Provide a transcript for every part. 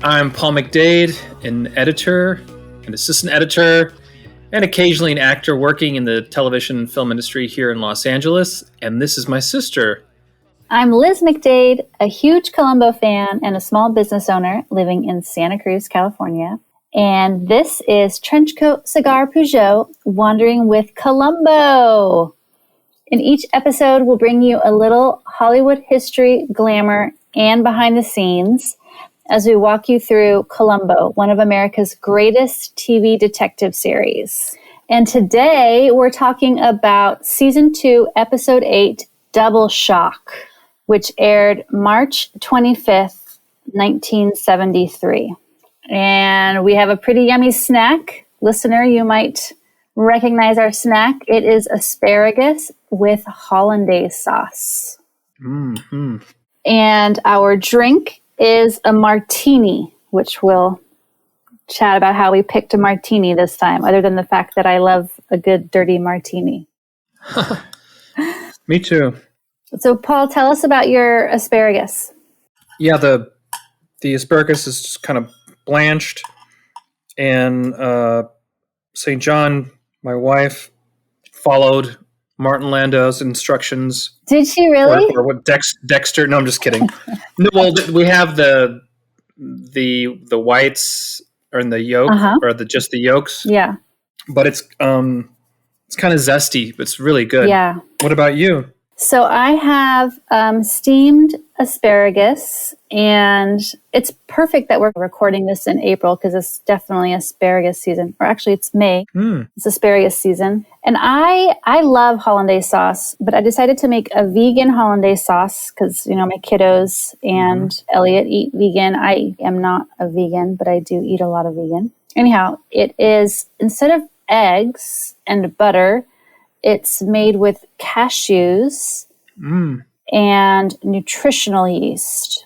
I'm Paul McDade, an editor, an assistant editor, and occasionally an actor working in the television and film industry here in Los Angeles. And this is my sister. I'm Liz McDade, a huge Columbo fan and a small business owner living in Santa Cruz, California. And this is Trenchcoat Cigar Peugeot, Wandering with Columbo. In each episode, we'll bring you a little Hollywood history, glamour, and behind the scenes as we walk you through Columbo, one of America's greatest TV detective series. And today, we're talking about Season 2, Episode 8, Double Shock, which aired March 25th, 1973. And we have a pretty yummy snack. Listener, you might recognize our snack. It is asparagus with hollandaise sauce. Mm-hmm. And our drink is a martini, which we'll chat about how we picked a martini this time, other than the fact that I love a good dirty martini. Me too. So, Paul, tell us about your asparagus. Yeah, the asparagus is just kind of blanched, and St. John, my wife, followed Martin Landau's instructions. Did she really? Or what Dexter? No, I'm just kidding. No, well, we have the whites or in the yolk, or just the yolks. Yeah, but it's kind of zesty. But it's really good. Yeah. What about you? So I have steamed asparagus, and it's perfect that we're recording this in April because it's definitely asparagus season. Or actually, it's May. It's asparagus season. And I love hollandaise sauce, but I decided to make a vegan hollandaise sauce because, you know, my kiddos and Elliot eat vegan. I am not a vegan, but I do eat a lot of vegan. Anyhow, it is, instead of eggs and butter, it's made with cashews and nutritional yeast.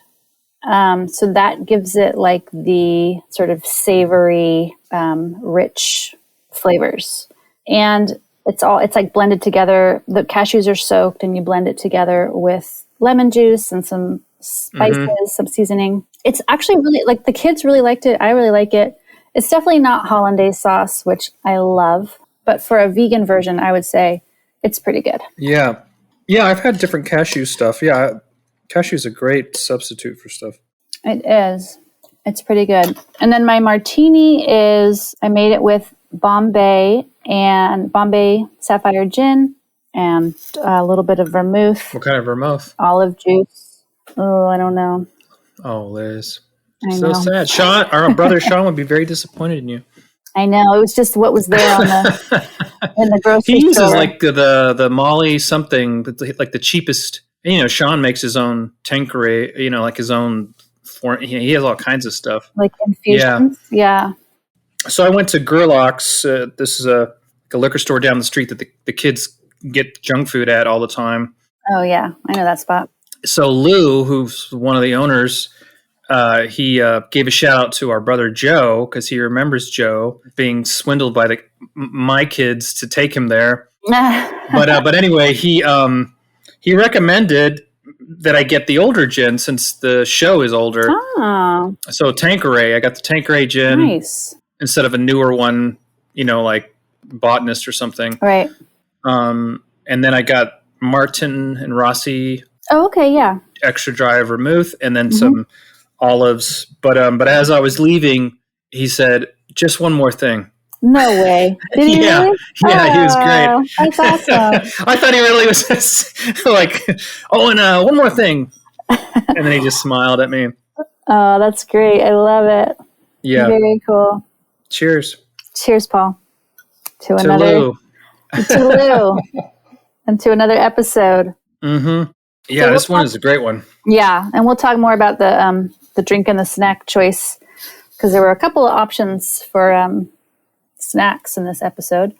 So that gives it like the sort of savory, rich flavors. And it's like blended together. The cashews are soaked and you blend it together with lemon juice and some spices, some seasoning. It's actually really, like, the kids really liked it. I really like it. It's definitely not hollandaise sauce, which I love. But for a vegan version, I would say it's pretty good. Yeah. Yeah, I've had different cashew stuff. Yeah, cashew is a great substitute for stuff. It is. It's pretty good. And then my martini is, I made it with Bombay Sapphire Gin and a little bit of vermouth. What kind of vermouth? Olive juice. Oh, I don't know. Oh, Liz. I so know. Sad. Sean, our brother Sean would be very disappointed in you. I know. It was just what was there on in the grocery store. He uses like the Molly something, like the cheapest. You know, Sean makes his own Tanqueray. You know, like his own. He has all kinds of stuff. Like infusions. Yeah. So I went to Gerlach's. This is a liquor store down the street that the kids get junk food at all the time. Oh yeah, I know that spot. So Lou, who's one of the owners, he gave a shout out to our brother Joe because he remembers Joe being swindled by my kids to take him there. But anyway, he recommended that I get the older gin since the show is older. Oh. So Tanqueray, I got the Tanqueray gin. Nice. Instead of a newer one, you know, like Botanist or something. Right. And then I got Martin and Rossi. Oh, okay, yeah. Extra dry vermouth, and then some olives. But as I was leaving, he said, "Just one more thing." No way. Did he really? Yeah, he was great. That's awesome. I thought he really was just like, "Oh, and one more thing," and then he just smiled at me. Oh, that's great. I love it. Yeah. Very cool. Cheers. Cheers, Paul. To Lou. To Lou. And to another episode. Mm-hmm. Yeah, so this one is a great one. Yeah, and we'll talk more about the drink and the snack choice because there were a couple of options for snacks in this episode.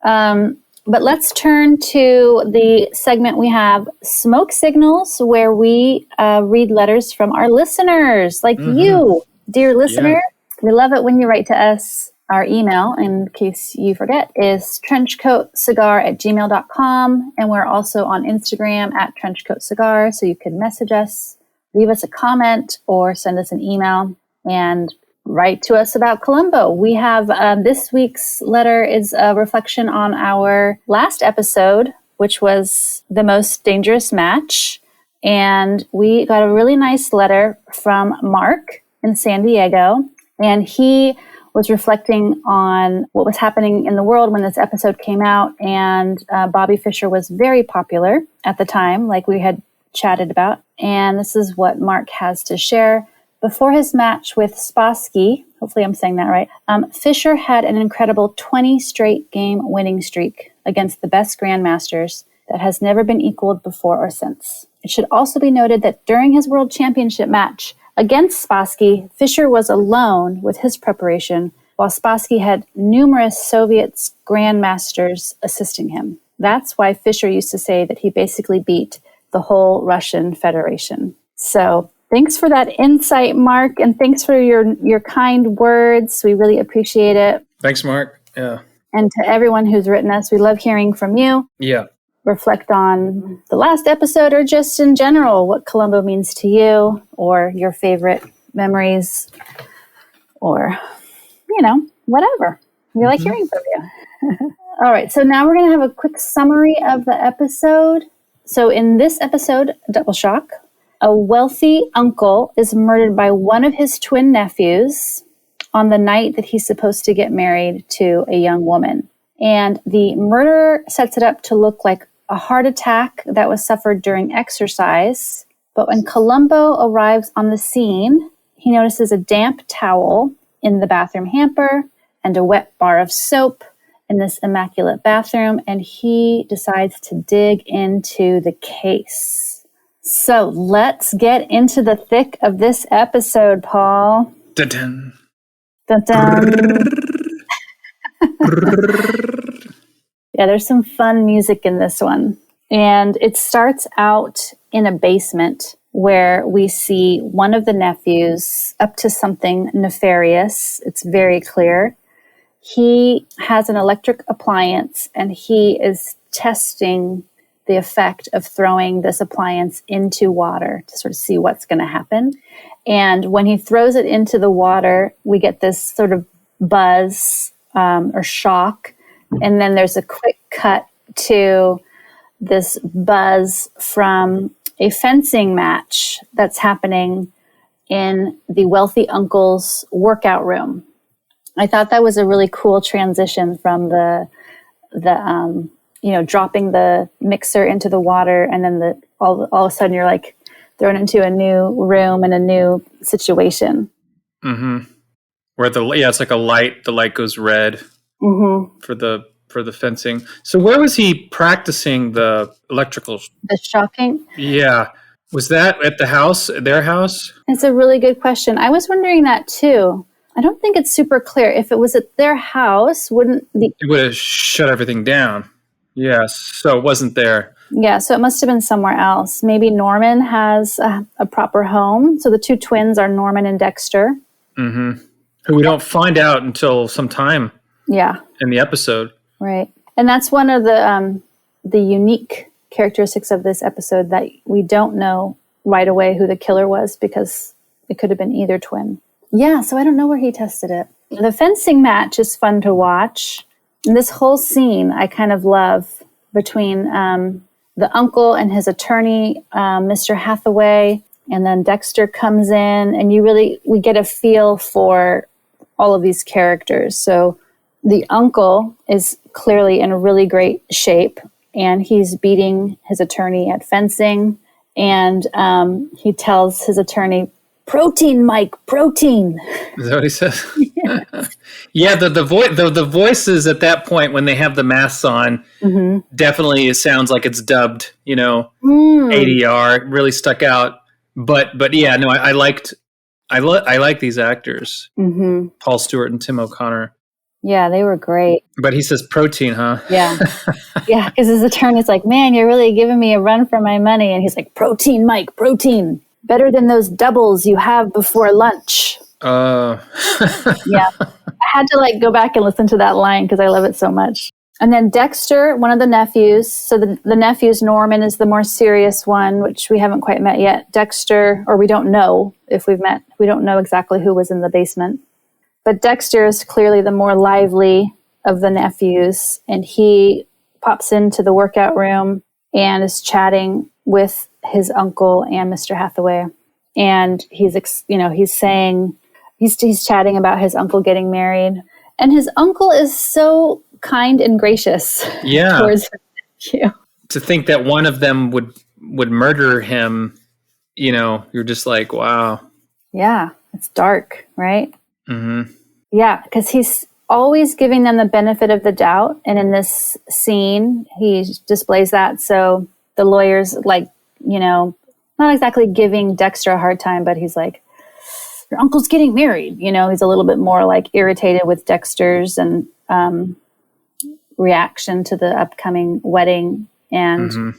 But let's turn to the segment we have, Smoke Signals, where we read letters from our listeners, like you, dear listener. Yeah. We love it when you write to us. Our email, in case you forget, is trenchcoatcigar@gmail.com. And we're also on Instagram @trenchcoatcigar, so you can message us, leave us a comment, or send us an email. and write to us about Columbo. We have this week's letter is a reflection on our last episode, which was The Most Dangerous Match. And we got a really nice letter from Mark in San Diego. And he was reflecting on what was happening in the world when this episode came out. And Bobby Fischer was very popular at the time, like we had chatted about. And this is what Mark has to share. Before his match with Spassky, hopefully I'm saying that right, Fischer had an incredible 20 straight game winning streak against the best grandmasters that has never been equaled before or since. It should also be noted that during his world championship match against Spassky, Fischer was alone with his preparation, while Spassky had numerous Soviet grandmasters assisting him. That's why Fischer used to say that he basically beat the whole Russian Federation. So thanks for that insight, Mark, and thanks for your kind words. We really appreciate it. Thanks, Mark. Yeah. And to everyone who's written us, we love hearing from you. Yeah. Reflect on the last episode or just in general, what Columbo means to you or your favorite memories or, whatever. We like hearing from you. All right. So now we're going to have a quick summary of the episode. So in this episode, Double Shock, a wealthy uncle is murdered by one of his twin nephews on the night that he's supposed to get married to a young woman. And the murderer sets it up to look like a heart attack that was suffered during exercise. But when Columbo arrives on the scene, he notices a damp towel in the bathroom hamper and a wet bar of soap in this immaculate bathroom, and he decides to dig into the case. So let's get into the thick of this episode, Paul. Dun-dun. Dun-dun. Yeah, there's some fun music in this one. And it starts out in a basement where we see one of the nephews up to something nefarious. It's very clear. He has an electric appliance and he is testing the effect of throwing this appliance into water to sort of see what's going to happen. And when he throws it into the water, we get this sort of buzz or shock. And then there's a quick cut to this buzz from a fencing match that's happening in the wealthy uncle's workout room. I thought that was a really cool transition from the dropping the mixer into the water, and then all of a sudden you're like thrown into a new room and a new situation. Mm-hmm. Where it's like a light. The light goes red for the fencing. So where was he practicing the electrical? The shocking? Yeah. Was that at the house, their house? It's a really good question. I was wondering that too. I don't think it's super clear. If it was at their house, it would have shut everything down. Yeah, so it wasn't there. Yeah, so it must have been somewhere else. Maybe Norman has a proper home. So the two twins are Norman and Dexter. Mm-hmm. Who we don't find out until some time in the episode. Right. And that's one of the unique characteristics of this episode, that we don't know right away who the killer was because it could have been either twin. Yeah, so I don't know where he tested it. The fencing match is fun to watch. And this whole scene I kind of love between the uncle and his attorney, Mr. Hathaway, and then Dexter comes in, and we get a feel for all of these characters. So the uncle is clearly in really great shape, and he's beating his attorney at fencing. And he tells his attorney, "Protein, Mike, protein." Is that what he says? Yeah, the voices at that point when they have the masks on, definitely it sounds like it's dubbed, ADR. It really stuck out. But yeah, no, I like these actors, Paul Stewart and Tim O'Connor. Yeah, they were great. But he says protein, huh? Yeah. Yeah, because his attorney's like, "Man, you're really giving me a run for my money." And he's like, "Protein, Mike, protein. Better than those doubles you have before lunch." Yeah. I had to go back and listen to that line because I love it so much. And then Dexter, one of the nephews. So the nephews, Norman is the more serious one, which we haven't quite met yet. Dexter, or we don't know if we've met. We don't know exactly who was in the basement. But Dexter is clearly the more lively of the nephews. And he pops into the workout room and is chatting with his uncle and Mr. Hathaway. And he's chatting about his uncle getting married. And his uncle is so kind and gracious towards him. Yeah. To think that one of them would murder him, you're just like, wow. Yeah, it's dark, right? Mm-hmm. Yeah, because he's always giving them the benefit of the doubt. And in this scene, he displays that. So the lawyer's like, not exactly giving Dexter a hard time, but he's like, your uncle's getting married. He's a little bit more like irritated with Dexter's and reaction to the upcoming wedding. And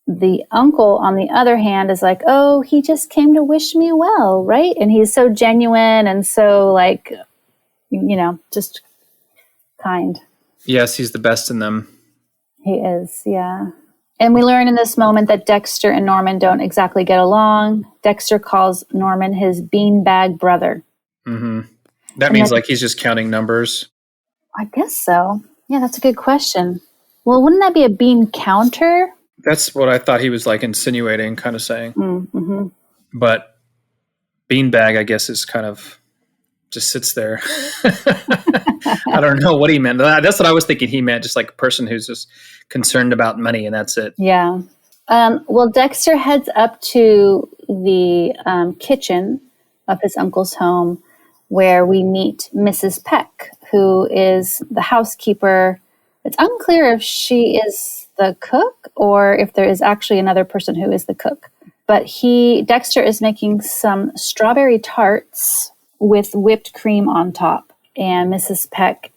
the uncle, on the other hand, is like, oh, he just came to wish me well, right? And he's so genuine and so like, just kind. Yes, he's the best in them. He is, yeah. And we learn in this moment that Dexter and Norman don't exactly get along. Dexter calls Norman his beanbag brother. Mm-hmm. That means like he's just counting numbers. I guess so. Yeah, that's a good question. Well, wouldn't that be a bean counter? That's what I thought he was like insinuating, kind of saying. Mm-hmm. But beanbag, I guess, is kind of just sits there. I don't know what he meant. That's what I was thinking he meant, just like a person who's just concerned about money and that's it. Yeah. Well, Dexter heads up to the kitchen of his uncle's home where we meet Mrs. Peck, who is the housekeeper. It's unclear if she is the cook or if there is actually another person who is the cook. But Dexter is making some strawberry tarts with whipped cream on top. And Mrs. Peck,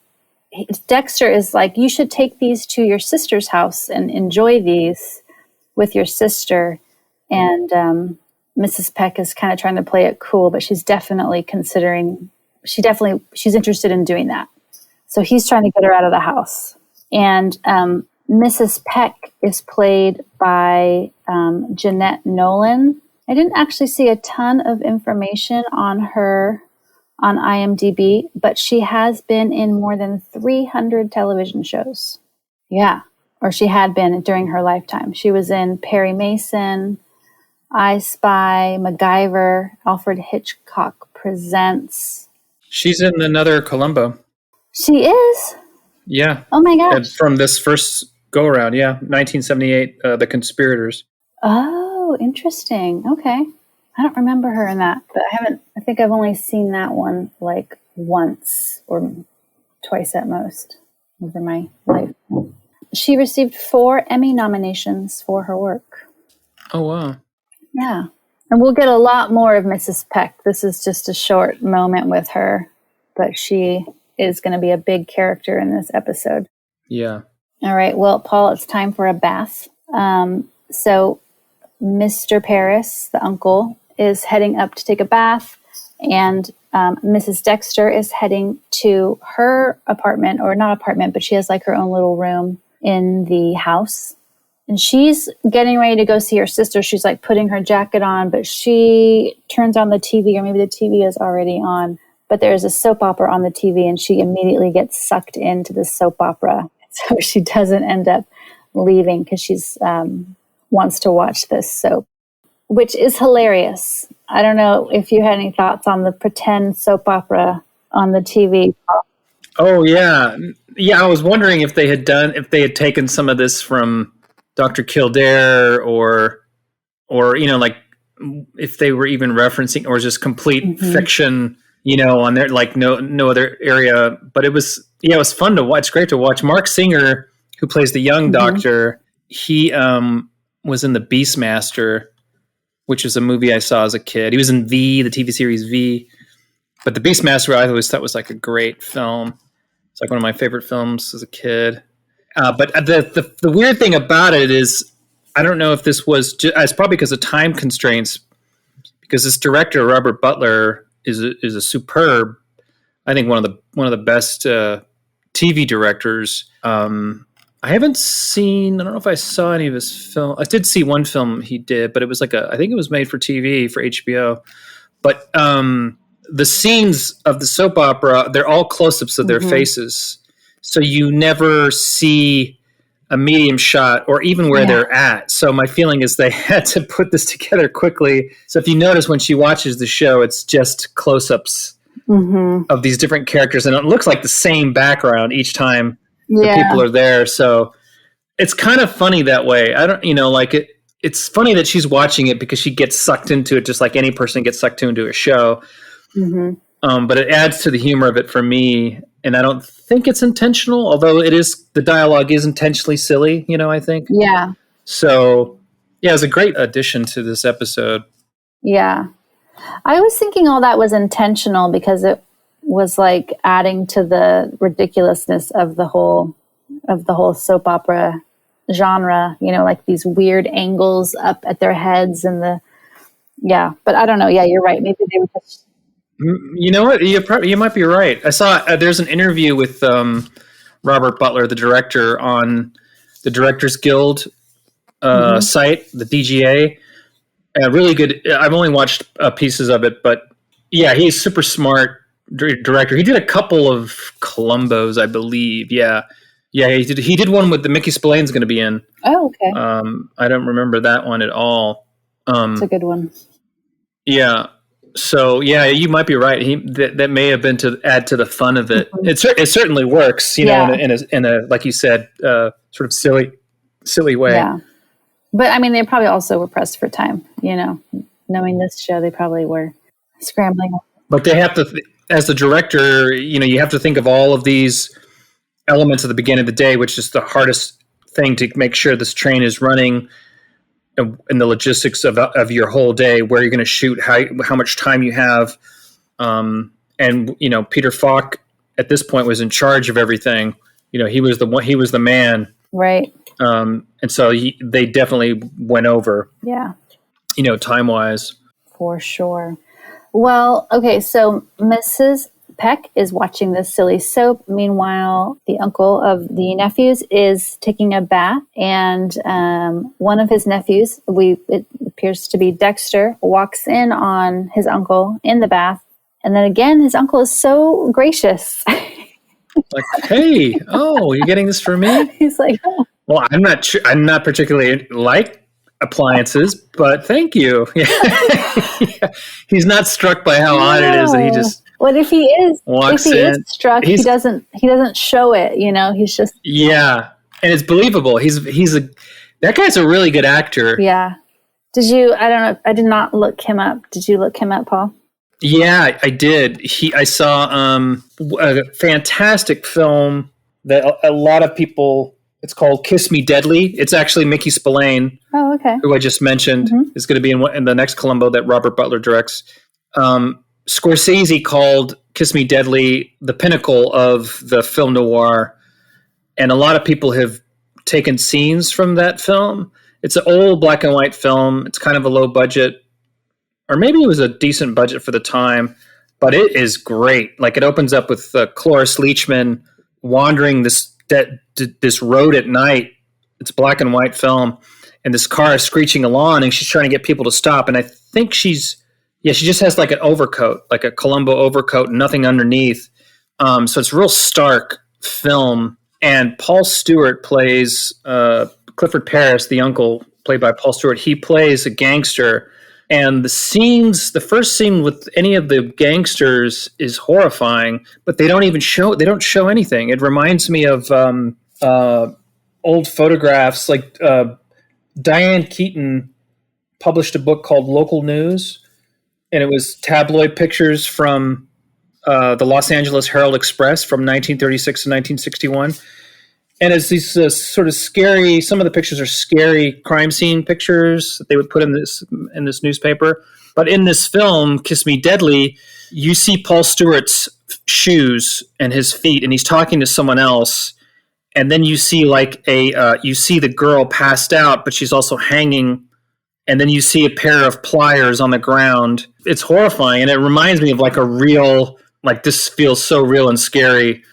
Dexter is like, you should take these to your sister's house and enjoy these with your sister. And Mrs. Peck is kind of trying to play it cool, but she's definitely she's interested in doing that. So he's trying to get her out of the house. And Mrs. Peck is played by Jeanette Nolan. I didn't actually see a ton of information on her on IMDb, but she has been in more than 300 television shows. Yeah, or she had been during her lifetime. She was in Perry Mason, I Spy, MacGyver, Alfred Hitchcock Presents. She's in another Columbo. She is? Yeah. Oh my gosh. From this first go-around, yeah. 1978, The Conspirators. Oh, interesting. Okay. I don't remember her in that, but I think I've only seen that one like once or twice at most over my life. She received 4 Emmy nominations for her work. Oh, wow. Yeah. And we'll get a lot more of Mrs. Peck. This is just a short moment with her, but she is going to be a big character in this episode. Yeah. All right. Well, Paul, it's time for a bath. So Mr. Paris, the uncle, is heading up to take a bath, and Mrs. Dexter is heading to her apartment, or not apartment, but she has like her own little room in the house. And she's getting ready to go see her sister. She's like putting her jacket on, but she turns on the TV, or maybe the TV is already on. But there's a soap opera on the TV, and she immediately gets sucked into the soap opera. So she doesn't end up leaving because she's wants to watch this soap, which is hilarious. I don't know if you had any thoughts on the pretend soap opera on the TV. Oh, yeah. Yeah, I was wondering if they had taken some of this from Dr. Kildare or like if they were even referencing or just complete fiction, on their like no other area. But it was fun to watch. It's great to watch. Mark Singer, who plays the young doctor, he was in The Beastmaster, which was a movie I saw as a kid. He was in V, the TV series V. But The Beastmaster I always thought was like a great film. It's like one of my favorite films as a kid. But the weird thing about it is, I don't know if this was it's probably because of time constraints, because this director, Robert Butler, is a superb, I think one of the best TV directors. I haven't seen, I don't know if I saw any of his film. I did see one film he did, but it was I think it was made for TV for HBO. But the scenes of the soap opera, they're all close-ups of their faces. So you never see a medium shot or even where they're at. So my feeling is they had to put this together quickly. So if you notice when she watches the show, it's just close-ups of these different characters. And it looks like the same background each time the people are there. So it's kind of funny that way. I don't, it's funny that she's watching it because she gets sucked into it just like any person gets sucked into a show. But it adds to the humor of it for me. And I don't think it's intentional, although the dialogue is intentionally silly, I think. Yeah. So, yeah, it was a great addition to this episode. Yeah. I was thinking all that was intentional because it was like adding to the ridiculousness of the whole soap opera genre, like these weird angles up at their heads but I don't know. Yeah, you're right. Maybe they were just... You know what? You might be right. I saw there's an interview with Robert Butler, the director, on the Directors Guild site, the DGA. Really good. I've only watched pieces of it, but yeah, he's super smart director. He did a couple of Columbos, I believe. Yeah, he did one with the Mickey Spillane's going to be in. Oh, okay. I don't remember that one at all. It's a good one. Yeah. So yeah, you might be right. That may have been to add to the fun of it. It certainly works, in a like you said, sort of silly way. Yeah, but I mean, they probably also were pressed for time. Knowing this show, they probably were scrambling. But they have to, as the director, you have to think of all of these elements at the beginning of the day, which is the hardest thing to make sure this train is running. In the logistics of your whole day, where you're going to shoot, how much time you have, and Peter Falk at this point was in charge of everything. He was the man, right? And so they definitely went over, time wise, for sure. Well, okay, so Mrs. Peck is watching this silly soap. Meanwhile, the uncle of the nephews is taking a bath, and one of his nephews, it appears to be Dexter, walks in on his uncle in the bath, and then again, his uncle is so gracious. Like, hey, you're getting this for me? He's like, oh. Well, I'm not particularly like appliances, but thank you. Yeah. He's not struck by how odd it is that he just. What if he is? Walks if he in, is struck, he doesn't show it. He's just and it's believable. That guy's a really good actor. Yeah. Did you? I don't know. I did not look him up. Did you look him up, Paul? Yeah, I did. I saw a fantastic film that a lot of people. It's called Kiss Me Deadly. It's actually Mickey Spillane. Oh, okay. Who I just mentioned is going to be in the next Columbo that Robert Butler directs. Scorsese called Kiss Me Deadly the pinnacle of the film noir, and a lot of people have taken scenes from that film. It's an old black and white film. It's kind of a low budget, or maybe it was a decent budget for the time, but it is great. Like, it opens up with Cloris Leachman wandering this road at night. It's a black and white film, and this car is screeching along, and she's trying to get people to stop, and I think she just has like an overcoat, like a Columbo overcoat, nothing underneath. So it's a real stark film. And Paul Stewart plays Clifford Paris, the uncle, played by Paul Stewart. He plays a gangster. And the first scene with any of the gangsters is horrifying, but they don't show anything. It reminds me of old photographs. Like Diane Keaton published a book called Local News, and it was tabloid pictures from the Los Angeles Herald Express from 1936 to 1961. And it's these sort of scary, some of the pictures are scary crime scene pictures that they would put in this newspaper. But in this film, Kiss Me Deadly, you see Paul Stewart's shoes and his feet, and he's talking to someone else. And then you see you see the girl passed out, but she's also hanging. And then you see a pair of pliers on the ground. It's horrifying, and it reminds me of like a real, like, this feels so real and scary.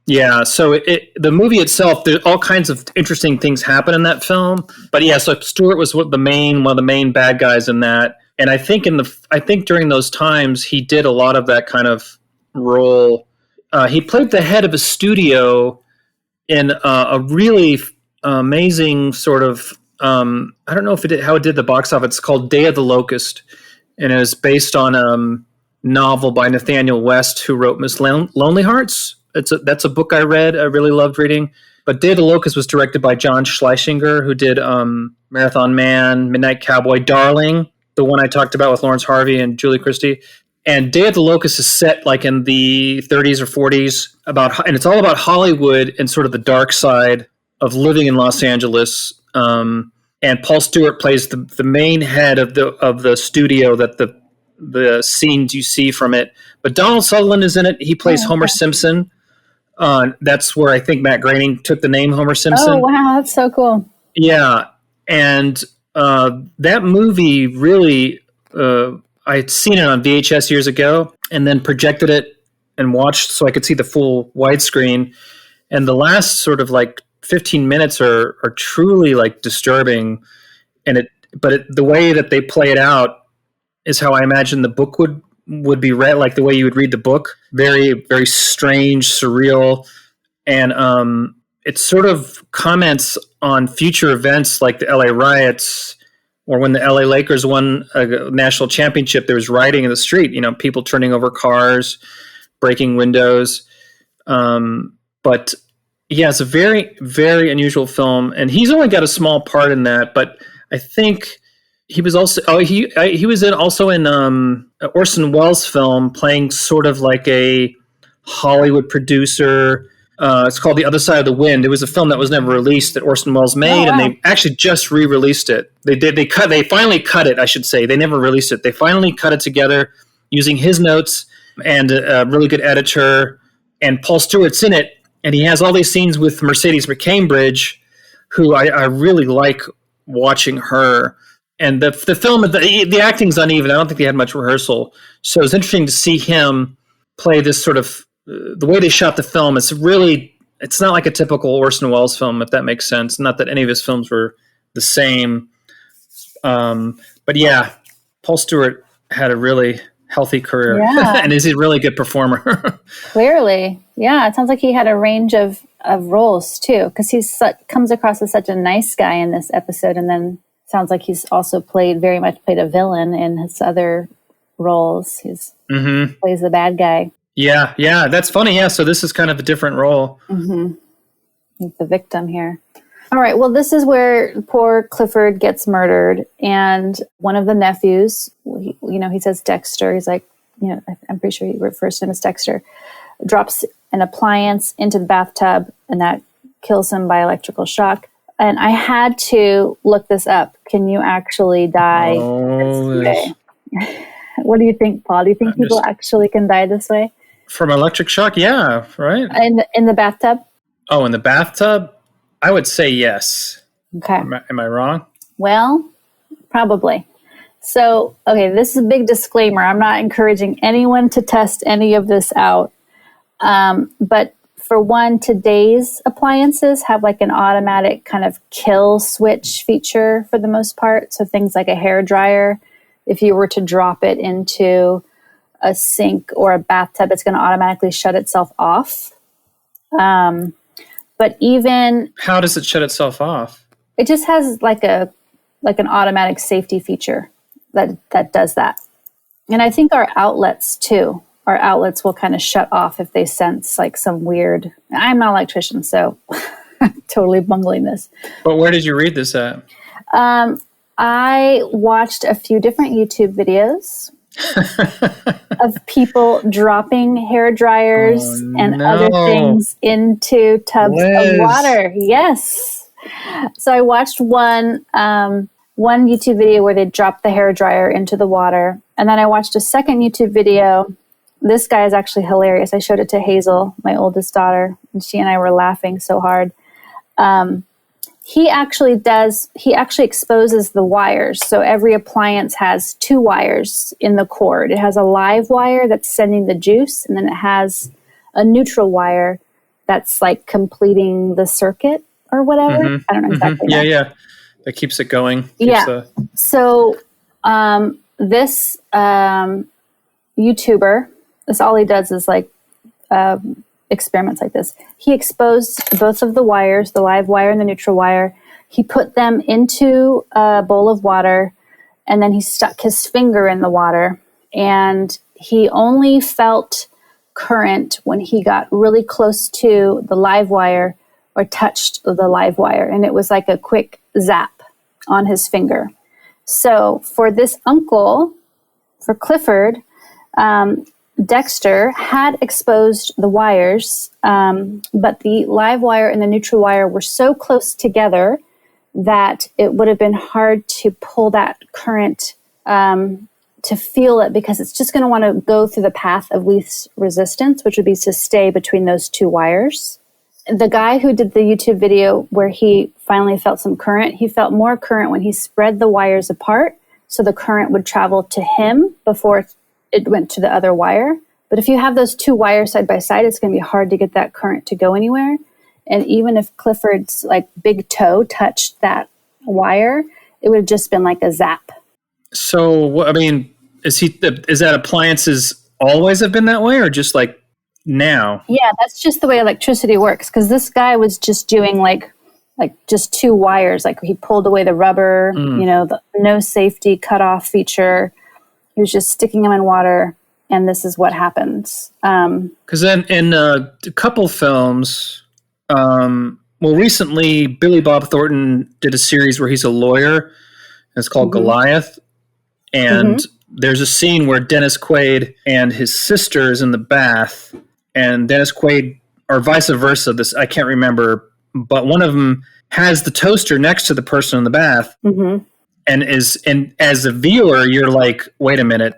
Yeah, so the movie itself, there's all kinds of interesting things happen in that film. But yeah, so Stewart was one of the main bad guys in that, and I think during those times he did a lot of that kind of role. He played the head of a studio in a really amazing sort of I don't know if how it did the box office. It's called Day of the Locust, and it was based on a novel by Nathaniel West, who wrote Miss Lonely Hearts. That's a book I read. I really loved reading. But Day of the Locust was directed by John Schleisinger, who did Marathon Man, Midnight Cowboy, Darling, the one I talked about with Lawrence Harvey and Julie Christie. And Day of the Locust is set like in the 30s or 40s, and it's all about Hollywood and sort of the dark side of living in Los Angeles. And Paul Stewart plays the main head of the studio that the scenes you see from it. But Donald Sutherland is in it. He plays Homer Simpson. That's where I think Matt Groening took the name Homer Simpson. Oh, wow. That's so cool. Yeah. And that movie really, I had seen it on VHS years ago and then projected it and watched so I could see the full widescreen. And the last sort of like 15 minutes are truly like disturbing. But the way that they play it out is how I imagine the book would be read, like the way you would read the book. Very, very strange, surreal. And it sort of comments on future events like the LA riots, or when the LA Lakers won a national championship, there was rioting in the street, people turning over cars, breaking windows. But yeah, it's a very, very unusual film. And he's only got a small part in that, but I think he was also he was also in Orson Welles' film, playing sort of like a Hollywood producer. It's called The Other Side of the Wind. It was a film that was never released that Orson Welles made, and they actually just re-released it. They finally cut it, I should say. They never released it. They finally cut it together using his notes and a really good editor. And Paul Stewart's in it, and he has all these scenes with Mercedes McCambridge, who I really like watching her. And the film, the acting's uneven. I don't think they had much rehearsal. So it's interesting to see him play this sort of, the way they shot the film. It's not like a typical Orson Welles film, if that makes sense. Not that any of his films were the same. But yeah, Paul Stewart had a really healthy career and is a really good performer. Clearly. Yeah. It sounds like he had a range of roles too, because he comes across as such a nice guy in this episode, and then sounds like he's also very much played a villain in his other roles. He's plays the bad guy. Yeah, that's funny. Yeah, so this is kind of a different role. Mm-hmm. He's the victim here. All right, well, this is where poor Clifford gets murdered, and one of the nephews, he says Dexter. He's like, I'm pretty sure he refers to him as Dexter, drops an appliance into the bathtub, and that kills him by electrical shock. And I had to look this up. Can you actually die this way? What do you think, Paul? Do you think people actually can die this way? From electric shock? Yeah, right? In the bathtub? Oh, in the bathtub? I would say yes. Okay. Am I wrong? Well, probably. So, okay, this is a big disclaimer. I'm not encouraging anyone to test any of this out. But for one, today's appliances have like an automatic kind of kill switch feature for the most part. So things like a hair dryer, if you were to drop it into a sink or a bathtub, it's going to automatically shut itself off. But even... How does it shut itself off? It just has like an automatic safety feature that does that. And I think our outlets too. Our outlets will kind of shut off if they sense like some weird... I'm not an electrician, so I'm totally bungling this. But where did you read this at? I watched a few different YouTube videos of people dropping hair dryers and other things into tubs of water. Yes. So I watched one YouTube video where they dropped the hair dryer into the water. And then I watched a second YouTube video. This guy is actually hilarious. I showed it to Hazel, my oldest daughter, and she and I were laughing so hard. He actually exposes the wires. So every appliance has two wires in the cord. It has a live wire that's sending the juice, and then it has a neutral wire that's like completing the circuit or whatever. Mm-hmm. I don't know exactly. Mm-hmm. Yeah. That keeps it going. So this YouTuber, this all he does is like experiments like this. He exposed both of the wires, the live wire and the neutral wire. He put them into a bowl of water, and then he stuck his finger in the water, and he only felt current when he got really close to the live wire or touched the live wire. And it was like a quick zap on his finger. So for this uncle, for Clifford, Dexter had exposed the wires, but the live wire and the neutral wire were so close together that it would have been hard to pull that current, to feel it, because it's just going to want to go through the path of least resistance, which would be to stay between those two wires. The guy who did the YouTube video where he finally felt some current, he felt more current when he spread the wires apart, so the current would travel to him before it went to the other wire. But if you have those two wires side by side, it's going to be hard to get that current to go anywhere. And even if Clifford's like big toe touched that wire, it would have just been like a zap. So, I mean, is that appliances always have been that way, or just like now? Yeah, that's just the way electricity works. Because this guy was just doing like just two wires. Like he pulled away the rubber, the no safety cutoff feature. He was just sticking them in water, and this is what happens. Because then in a couple films, recently Billy Bob Thornton did a series where he's a lawyer, and it's called Goliath. And there's a scene where Dennis Quaid and his sister is in the bath, and Dennis Quaid, or vice versa, I can't remember, but one of them has the toaster next to the person in the bath. And as a viewer, you're like, wait a minute,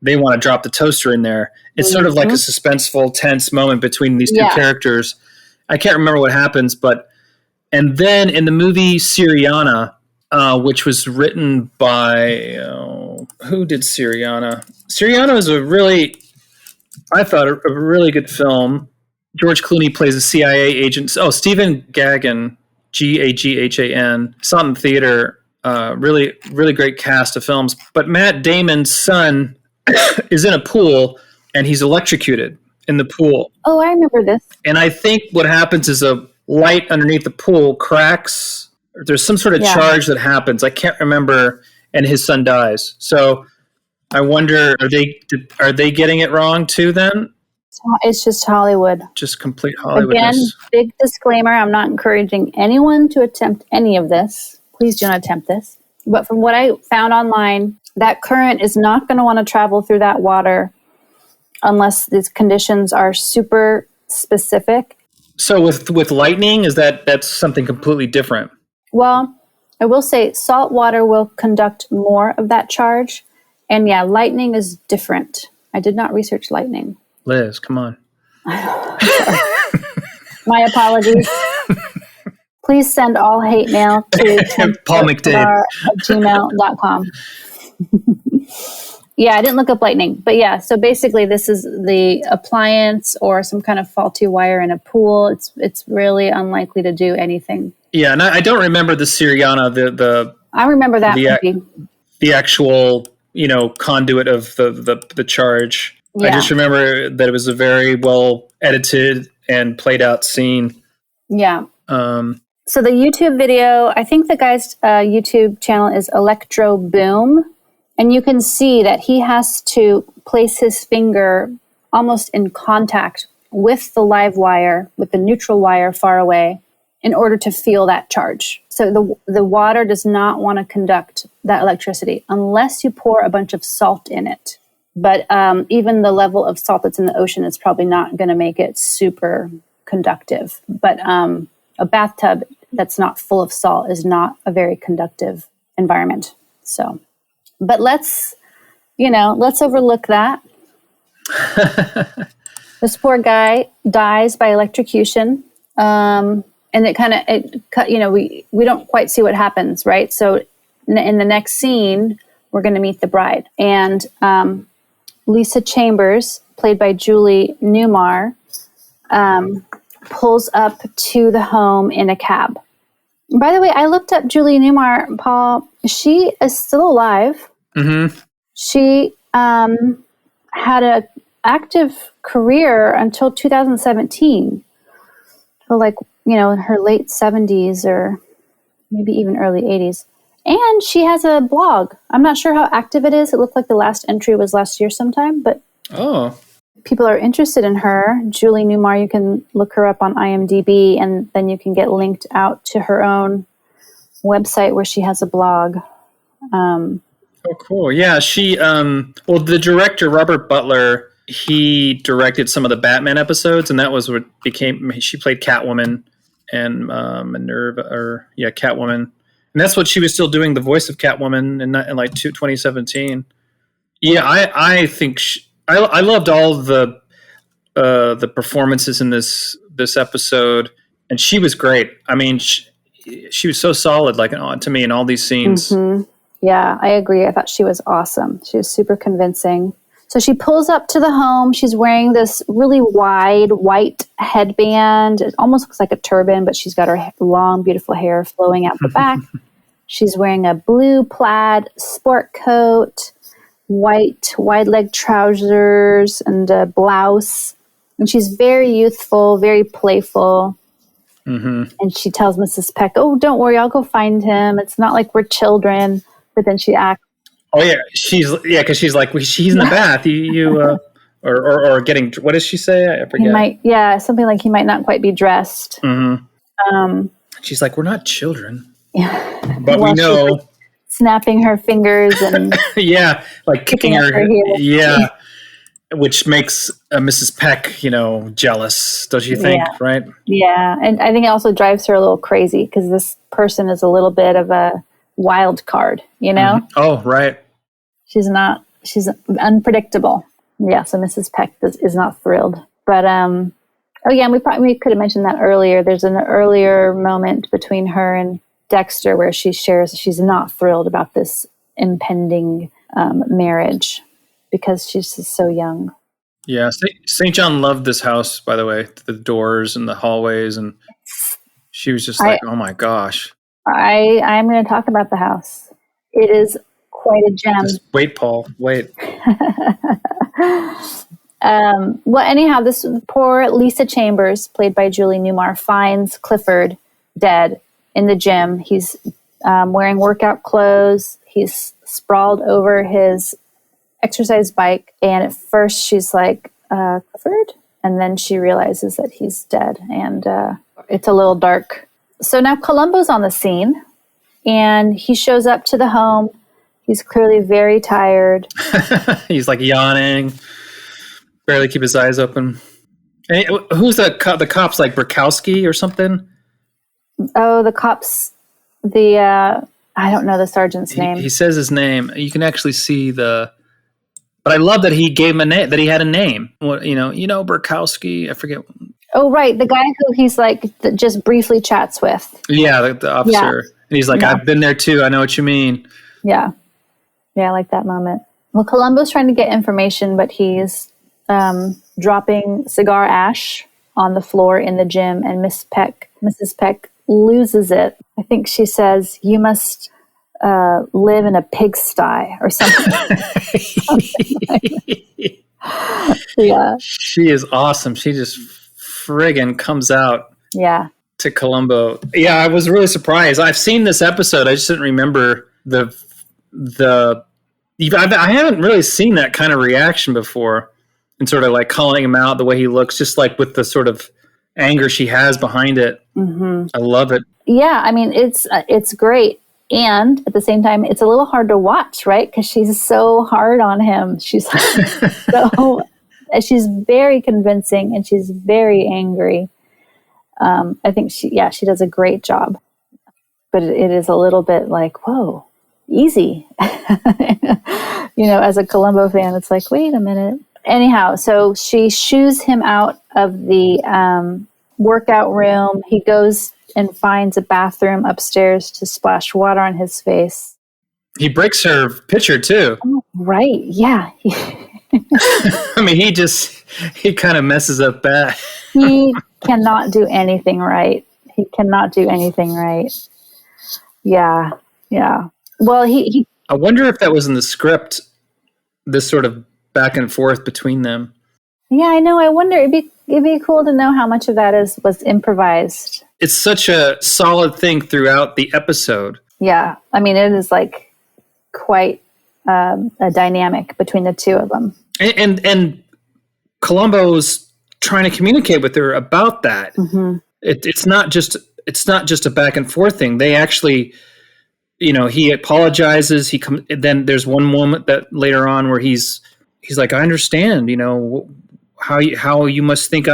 they want to drop the toaster in there. It's sort of like a suspenseful, tense moment between these two characters. I can't remember what happens, and then in the movie Syriana, which was written by, who did Syriana? Syriana was I thought, a really good film. George Clooney plays a CIA agent. Oh, Stephen Gaghan, Gaghan, saw it in theater. Really, really great cast of films. But Matt Damon's son is in a pool, and he's electrocuted in the pool. Oh, I remember this. And I think what happens is a light underneath the pool cracks. There's some sort of charge that happens. I can't remember, and his son dies. So I wonder, are they getting it wrong too then? It's just Hollywood. Just complete Hollywood. Again, big disclaimer, I'm not encouraging anyone to attempt any of this. Please do not attempt this. But from what I found online, that current is not going to want to travel through that water unless these conditions are super specific. So with lightning, that's something completely different? Well, I will say salt water will conduct more of that charge. And lightning is different. I did not research lightning. Liz, come on. My apologies. Please send all hate mail to Paul McDade at gmail.com. I didn't look up lightning. But so basically this is the appliance or some kind of faulty wire in a pool. It's really unlikely to do anything. Yeah, and I don't remember the Syriana, I remember that movie. The actual, conduit of the charge. Yeah. I just remember that it was a very well edited and played out scene. Yeah. So the YouTube video, I think the guy's YouTube channel is Electro Boom. And you can see that he has to place his finger almost in contact with the live wire, with the neutral wire far away, in order to feel that charge. So the water does not want to conduct that electricity unless you pour a bunch of salt in it. But even the level of salt that's in the ocean is probably not going to make it super conductive. But a bathtub that's not full of salt is not a very conductive environment. So, but let's overlook that. This poor guy dies by electrocution. And we don't quite see what happens, right? So in the next scene, we're going to meet the bride. And Lisa Chambers, played by Julie Newmar, pulls up to the home in a cab. By the way, I looked up Julie Newmar, Paul. She is still alive. Mm-hmm. She had an active career until 2017. So like, in her late 70s or maybe even early 80s. And she has a blog. I'm not sure how active it is. It looked like the last entry was last year sometime, but people are interested in her. Julie Newmar, you can look her up on IMDb, and then you can get linked out to her own website where she has a blog. Oh, cool. Yeah, she, the director, Robert Butler, he directed some of the Batman episodes, and that was what she played Catwoman and Catwoman. And that's what she was still doing, the voice of Catwoman in like 2017. Yeah, I think I loved all the performances in this episode, and she was great. I mean, she was so solid, like to me, in all these scenes. Mm-hmm. Yeah, I agree. I thought she was awesome. She was super convincing. So she pulls up to the home. She's wearing this really wide white headband. It almost looks like a turban, but she's got her long, beautiful hair flowing out the back. She's wearing a blue plaid sport coat, white wide leg trousers, and a blouse. And she's very youthful, very playful. Mm-hmm. And she tells Mrs. Peck, "Oh, don't worry, I'll go find him. It's not like we're children." But then she acts. Oh yeah, because she's like, she's in the bath. Or getting. What does she say? I forget. Something like he might not quite be dressed. Mm-hmm. She's like, we're not children. Yeah, but we know. Like snapping her fingers and like kicking her heels. Which makes Mrs. Peck, jealous, don't you think? Yeah. Right? Yeah, and I think it also drives her a little crazy because this person is a little bit of a wild card, Mm-hmm. Oh, right. She's unpredictable. Yeah, so Mrs. Peck is not thrilled. But, we could have mentioned that earlier. There's an earlier moment between her and Dexter where she shares she's not thrilled about this impending marriage because she's just so young. Yeah, St. John loved this house, by the way, the doors and the hallways, and she was just like, oh my gosh. I'm going to talk about the house. It is quite a gem. Just wait, Paul, wait. Anyhow, this poor Lisa Chambers, played by Julie Newmar, finds Clifford dead in the gym. He's wearing workout clothes. He's sprawled over his exercise bike. And at first she's like, Clifford? And then she realizes that he's dead. And it's a little dark. So now Columbo's on the scene. And he shows up to the home. He's clearly very tired. He's like yawning. Barely keep his eyes open. And who's the cops, like Burkowski or something? Oh, the cops. I don't know the sergeant's name. He says his name. You can actually see but I love that he gave him a name, that he had a name. Burkowski, I forget. Oh, right. The guy who he's like just briefly chats with. Yeah, the officer. Yeah. And he's like, I've been there too. I know what you mean. Yeah. Yeah, I like that moment. Well, Columbo's trying to get information, but he's dropping cigar ash on the floor in the gym, and Mrs. Peck loses it. I think she says, "You must live in a pigsty," or something. Yeah. She is awesome. She just friggin' comes out. Yeah. To Columbo. Yeah, I was really surprised. I've seen this episode. I just didn't remember I haven't really seen that kind of reaction before, and sort of like calling him out the way he looks, just like with the sort of anger she has behind it. Mm-hmm. I love it. Yeah, I mean, it's great. And at the same time, it's a little hard to watch, right? Because she's so hard on him. She's she's very convincing, and she's very angry. I think she does a great job, but it is a little bit like, whoa, easy. As a Columbo fan, it's like, wait a minute. Anyhow, so she shoos him out of the workout room. He goes and finds a bathroom upstairs to splash water on his face. He breaks her pitcher too. Oh, right. Yeah. I mean, he kind of messes up bad. cannot do anything right. He cannot do anything right. Yeah. Yeah. Well, he I wonder if that was in the script, this sort of back and forth between them. Yeah, I know. I wonder, it'd be cool to know how much of that was improvised. It's such a solid thing throughout the episode. Yeah. I mean, it is like quite a dynamic between the two of them. And Columbo's trying to communicate with her about that. Mm-hmm. It's not just a back and forth thing. They actually, he apologizes. Then there's one moment that later on where he's like, I understand, how you must think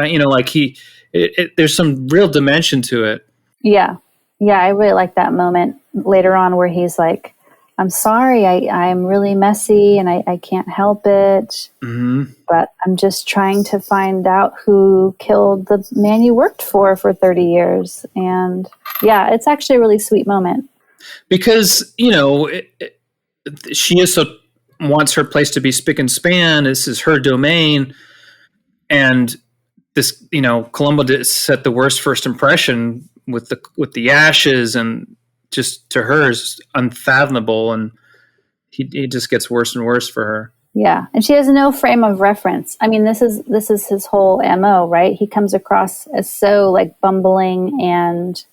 there's some real dimension to it. Yeah. Yeah. I really like that moment later on where he's like, I'm sorry, I'm really messy and I can't help it. Mm-hmm. But I'm just trying to find out who killed the man you worked for 30 years. And yeah, it's actually a really sweet moment. Because, she wants her place to be spick and span. This is her domain. And this, Columbo did set the worst first impression with the ashes, and just to her is unfathomable, and he just gets worse and worse for her. Yeah, and she has no frame of reference. I mean, this is his whole MO, right? He comes across as so like bumbling and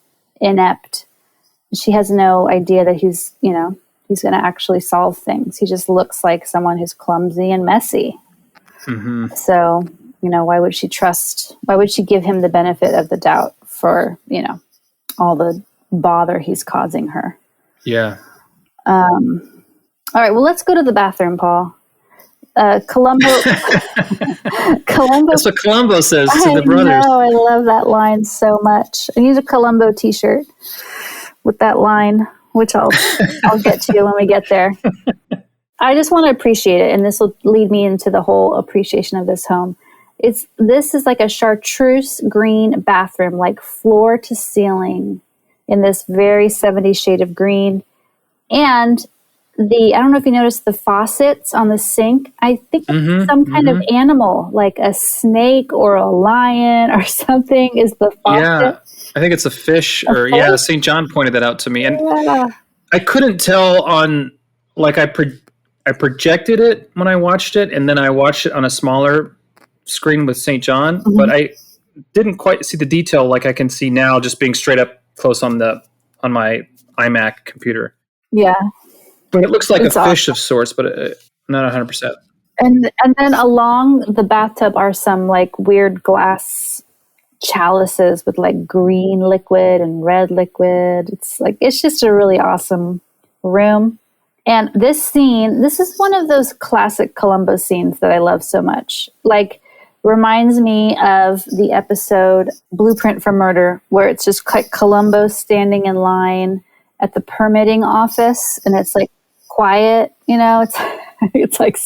inept. She has no idea that he's going to actually solve things. He just looks like someone who's clumsy and messy. Mm-hmm. So, why would she give him the benefit of the doubt for, all the bother he's causing her? Yeah. All right. Well, let's go to the bathroom, Paul. Columbo. That's what Columbo says to the brothers. I love that line so much. I need a Columbo T-shirt with that line, which I'll get to when we get there. I just want to appreciate it, and this will lead me into the whole appreciation of this home. This is like a chartreuse green bathroom, like floor to ceiling, in this very 70s shade of green. And I don't know if you noticed the faucets on the sink. I think some kind of animal, like a snake or a lion or something, is the faucet. Yeah, I think it's a fish. St. John pointed that out to me. And I couldn't tell on, like, I projected it when I watched it, and then I watched it on a smaller screen with St. John, but I didn't quite see the detail like I can see now, just being straight up close on my iMac computer. Yeah. But it looks like it's a fish of sorts, but not 100%. And then along the bathtub are some like weird glass chalices with like green liquid and red liquid. It's just a really awesome room. And this scene, this is one of those classic Columbo scenes that I love so much. Like, reminds me of the episode Blueprint for Murder, where it's just like Columbo standing in line at the permitting office, and it's like quiet, it's like,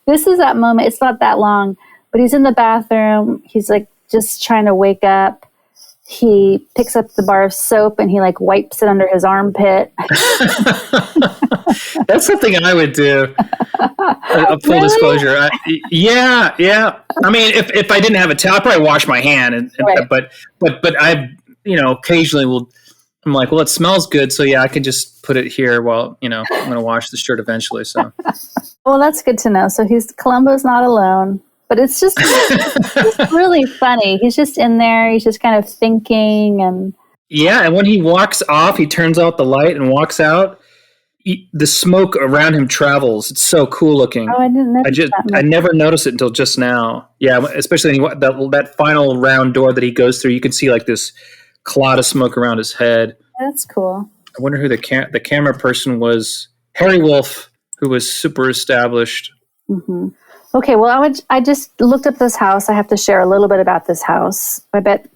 this is that moment. It's not that long, but he's in the bathroom. He's like just trying to wake up. He picks up the bar of soap and he like wipes it under his armpit. That's something I would do. Full disclosure. Yeah. I mean, if I didn't have a towel, I'd probably wash my hand. Right. But I, occasionally I'm like, well, it smells good. So yeah, I can just put it here while, I'm going to wash the shirt eventually. So. Well, that's good to know. So Columbo's not alone. But it's just it's really funny. He's just in there. He's just kind of thinking. And when he walks off, he turns out the light and walks out. The smoke around him travels. It's so cool looking. Oh, I didn't notice I never noticed it until just now. Yeah, especially that final round door that he goes through. You can see like this cloud of smoke around his head. That's cool. I wonder who the camera person was. Harry Wolf, who was super established. Mm-hmm. Okay, well, I just looked up this house. I have to share a little bit about this house. I bet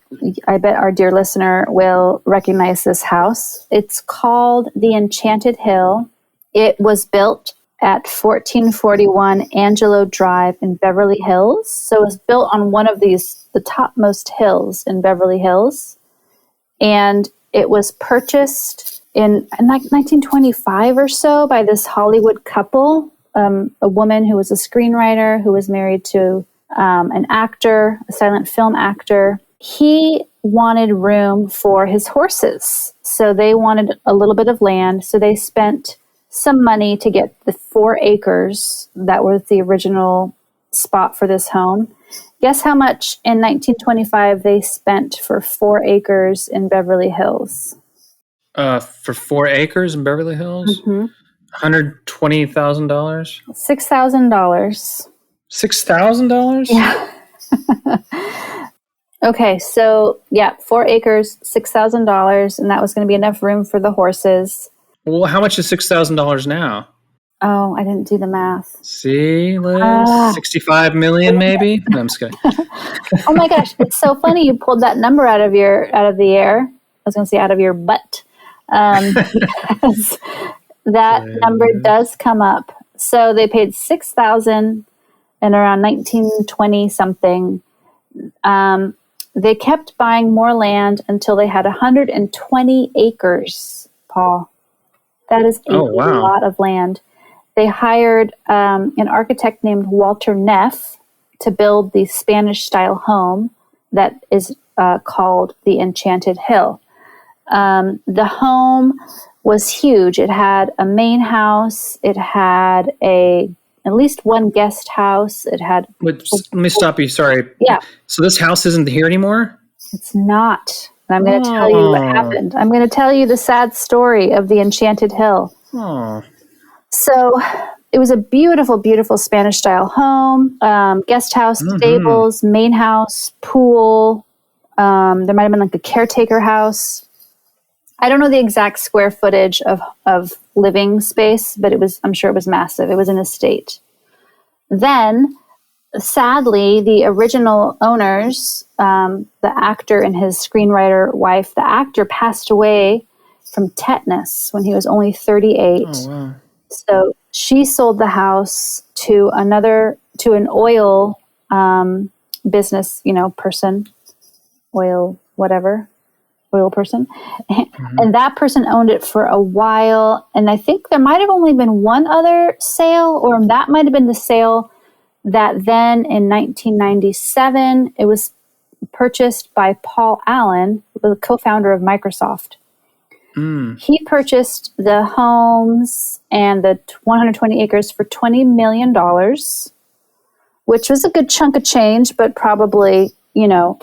our dear listener will recognize this house. It's called the Enchanted Hill. It was built at 1441 Angelo Drive in Beverly Hills. So it was built on one of the topmost hills in Beverly Hills. And it was purchased in like 1925 or so by this Hollywood couple. A woman who was a screenwriter who was married to an actor, a silent film actor. he wanted room for his horses. So they wanted a little bit of land. So they spent some money to get the 4 acres that was the original spot for this home. Guess how much in 1925 they spent for 4 acres in Beverly Hills? For 4 acres in Beverly Hills? Mm-hmm. $120,000? $6,000. $6,000? Yeah. Okay, so 4 acres, $6,000, and that was going to be enough room for the horses. Well, how much is $6,000 now? Oh, I didn't do the math. See, Liz? 65 million, maybe? No, I'm just kidding. Oh my gosh, it's so funny you pulled that number out of the air. I was going to say out of your butt. Because that number does come up. So they paid $6,000 in around 1920 something. They kept buying more land until they had 120 acres, Paul. That is a lot of land. They hired an architect named Walter Neff to build the Spanish-style home that is called the Enchanted Hill. The home was huge. It had a main house. It had at least one guest house. It had... Let me stop you. Sorry. Yeah. So this house isn't here anymore? It's not. And I'm going to tell you what happened. I'm going to tell you the sad story of the Enchanted Hill. Oh. So it was a beautiful, beautiful Spanish-style home, guest house, stables, main house, pool. There might have been like a caretaker house. I don't know the exact square footage of living space, but I'm sure it was massive. It was an estate. Then, sadly, the original owners, the actor and his screenwriter wife, the actor passed away from tetanus when he was only 38. Oh, wow. So she sold the house to an oil business, person, oil person. And that person owned it for a while. And I think there might have only been one other sale, or that might have been the sale that then in 1997, it was purchased by Paul Allen, the co-founder of Microsoft. He purchased the homes and the 120 acres for $20 million, which was a good chunk of change, but probably, I don't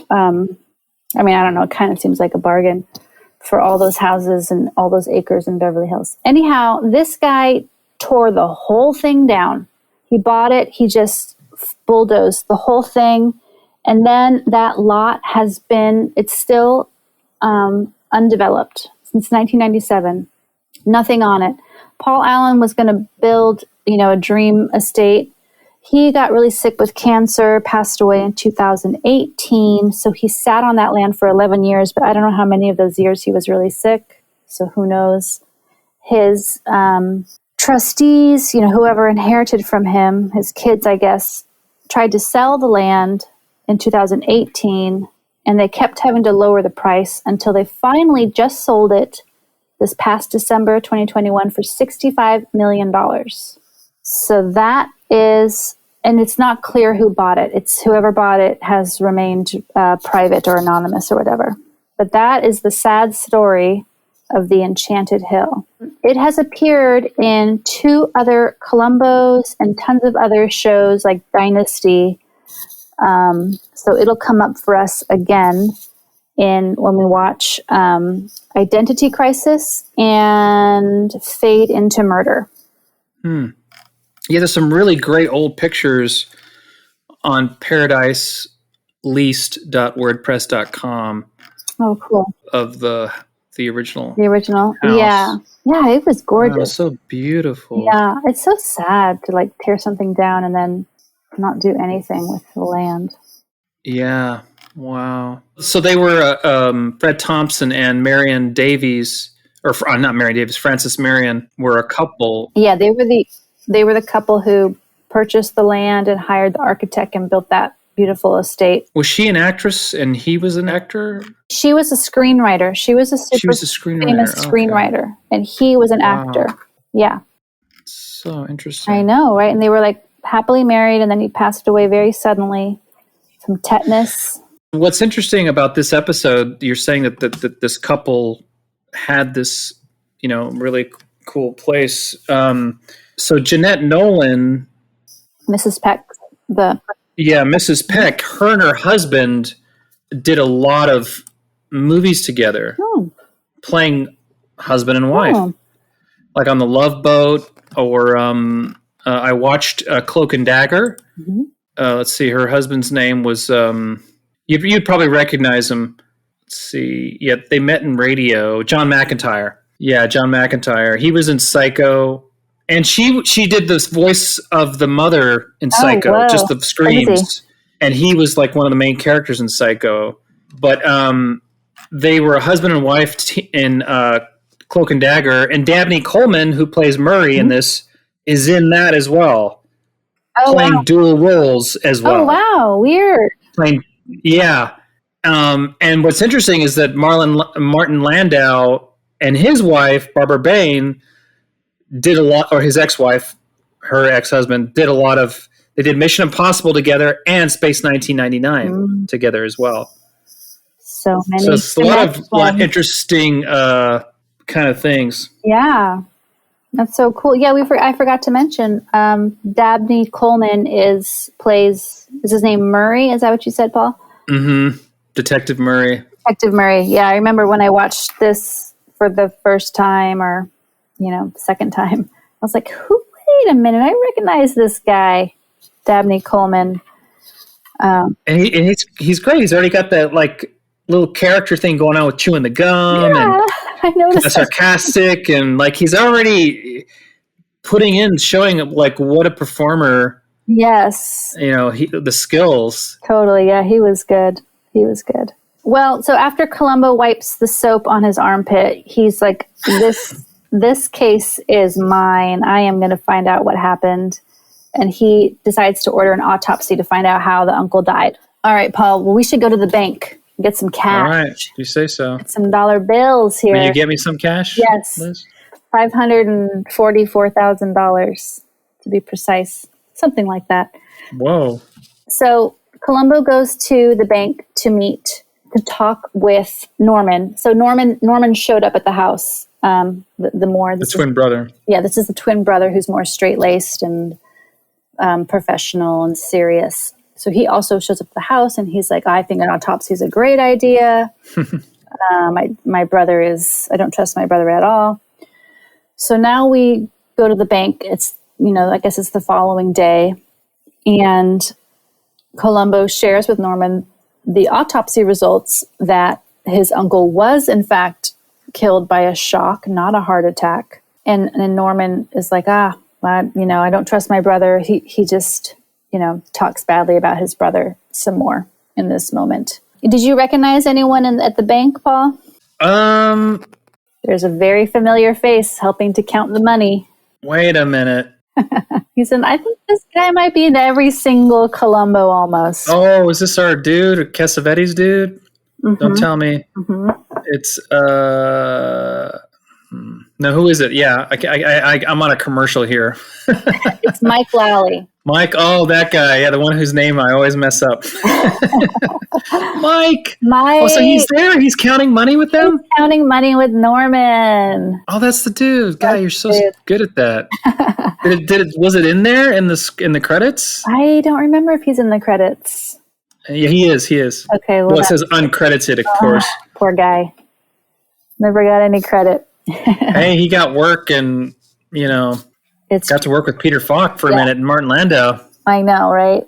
know, it kind of seems like a bargain for all those houses and all those acres in Beverly Hills. Anyhow, this guy tore the whole thing down. He bought it. He just bulldozed the whole thing. And then that lot it's still undeveloped since 1997. Nothing on it. Paul Allen was going to build, a dream estate. He got really sick with cancer, passed away in 2018. So he sat on that land for 11 years, but I don't know how many of those years he was really sick. So who knows? His trustees, whoever inherited from him, his kids, I guess, tried to sell the land in 2018, and they kept having to lower the price until they finally just sold it this past December 2021 for $65 million. So that is, and it's not clear who bought it. It's whoever bought it has remained private or anonymous or whatever. But that is the sad story of the Enchanted Hill. It has appeared in 2 other Columbos and tons of other shows like Dynasty. So it'll come up for us again when we watch Identity Crisis and Fade into Murder. Yeah, there's some really great old pictures on paradiseleased.wordpress.com. Oh, cool. Of the original. The original. House. Yeah. Yeah, it was gorgeous. Wow, it was so beautiful. Yeah, it's so sad to tear something down and then not do anything with the land. Yeah. Wow. So they were Fred Thompson and Marion Davies, or not Marion Davies, Frances Marion were a couple. Yeah, they were the couple who purchased the land and hired the architect and built that beautiful estate. Was she an actress and he was an actor? She was a screenwriter. She was a famous screenwriter, and he was an actor. Yeah. So interesting. I know, right? And they were happily married, and then he passed away very suddenly from tetanus. What's interesting about this episode, you're saying that this couple had this, really cool place. So Jeanette Nolan, Mrs. Peck, Mrs. Peck, her and her husband did a lot of movies together, playing husband and wife, like on the Love Boat, or I watched Cloak and Dagger. Mm-hmm. Let's see, her husband's name was you'd probably recognize him. Let's see, yeah, they met in radio. John McIntyre. Yeah, John McIntyre. He was in Psycho. And she did this voice of the mother in Psycho, just the screams. And he was like one of the main characters in Psycho. But they were a husband and wife in Cloak and Dagger. And Dabney Coleman, who plays Murray in this, is in that as well. Playing dual roles as well. Oh, wow. Weird. And what's interesting is that Martin Landau and his wife, Barbara Bain, did a lot, or his ex-wife, her ex-husband, did a lot of, they did Mission Impossible together and Space 1999 together as well. So many. So it's a lot of interesting kind of things. Yeah. That's so cool. Yeah, I forgot to mention, Dabney Coleman is his name Murray? Is that what you said, Paul? Mm-hmm. Detective Murray. Yeah, I remember when I watched this for the first time, or second time, I was like, wait a minute, I recognize this guy, Dabney Coleman. And he's great. He's already got that like little character thing going on with chewing the gum, and I noticed sarcastic, and like he's already showing like what a performer. Yes. The skills. Totally. Yeah, he was good. Well, so after Columbo wipes the soap on his armpit, he's like, this case is mine. I am going to find out what happened. And he decides to order an autopsy to find out how the uncle died. All right, Paul, well, we should go to the bank and get some cash. All right, you say so. Get some dollar bills here. Will you get me some cash? Yes. Liz? $544,000 to be precise. Something like that. Whoa. So Columbo goes to the bank to talk with Norman. So Norman showed up at the house. The twin brother. Yeah, this is the twin brother who's more straight-laced and professional and serious. So he also shows up at the house, and he's like, I think an autopsy is a great idea. My brother I don't trust my brother at all. So now we go to the bank. It's, I guess it's the following day. And Columbo shares with Norman the autopsy results that his uncle was, in fact, killed by a shock, not a heart attack. And Norman is like, I don't trust my brother. He just, talks badly about his brother some more in this moment. Did you recognize anyone at the bank, Paul? There's a very familiar face helping to count the money. Wait a minute. He said, I think this guy might be in every single Columbo almost. Oh, is this our dude, or Cassavetes' dude? Mm-hmm. Don't tell me. Mm-hmm. It's, no, who is it? Yeah, I'm on a commercial here. It's Mike Lally. Mike, oh, that guy. Yeah, the one whose name I always mess up. Mike. Oh, so he's there? He's counting money with them? He's counting money with Norman. Oh, that's the dude. Guy, you're so good at that. Was it in there in the credits? I don't remember if he's in the credits. Yeah, he is. Okay. Well, it says uncredited, of course. Poor guy. Never got any credit. Hey, he got work, and, got to work with Peter Falk for a minute and Martin Landau. I know, right?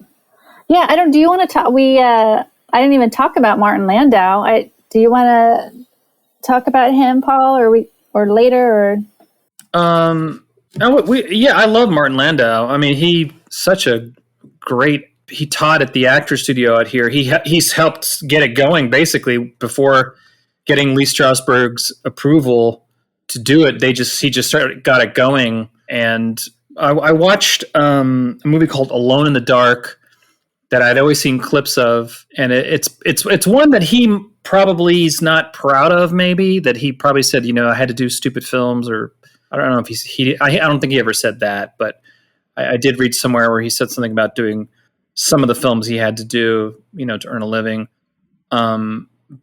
Yeah, do you want to talk? I didn't even talk about Martin Landau. Do you want to talk about him, Paul, or later, or? I love Martin Landau. I mean, he taught at the Actors Studio out here. He's helped get it going basically before getting Lee Strasberg's approval to do it. He just got it going. And I watched a movie called Alone in the Dark that I'd always seen clips of, and it's one that he probably is not proud of. Maybe that he probably said, I had to do stupid films, or I don't know if I don't think he ever said that, but I did read somewhere where he said something about doing some of the films he had to do, to earn a living.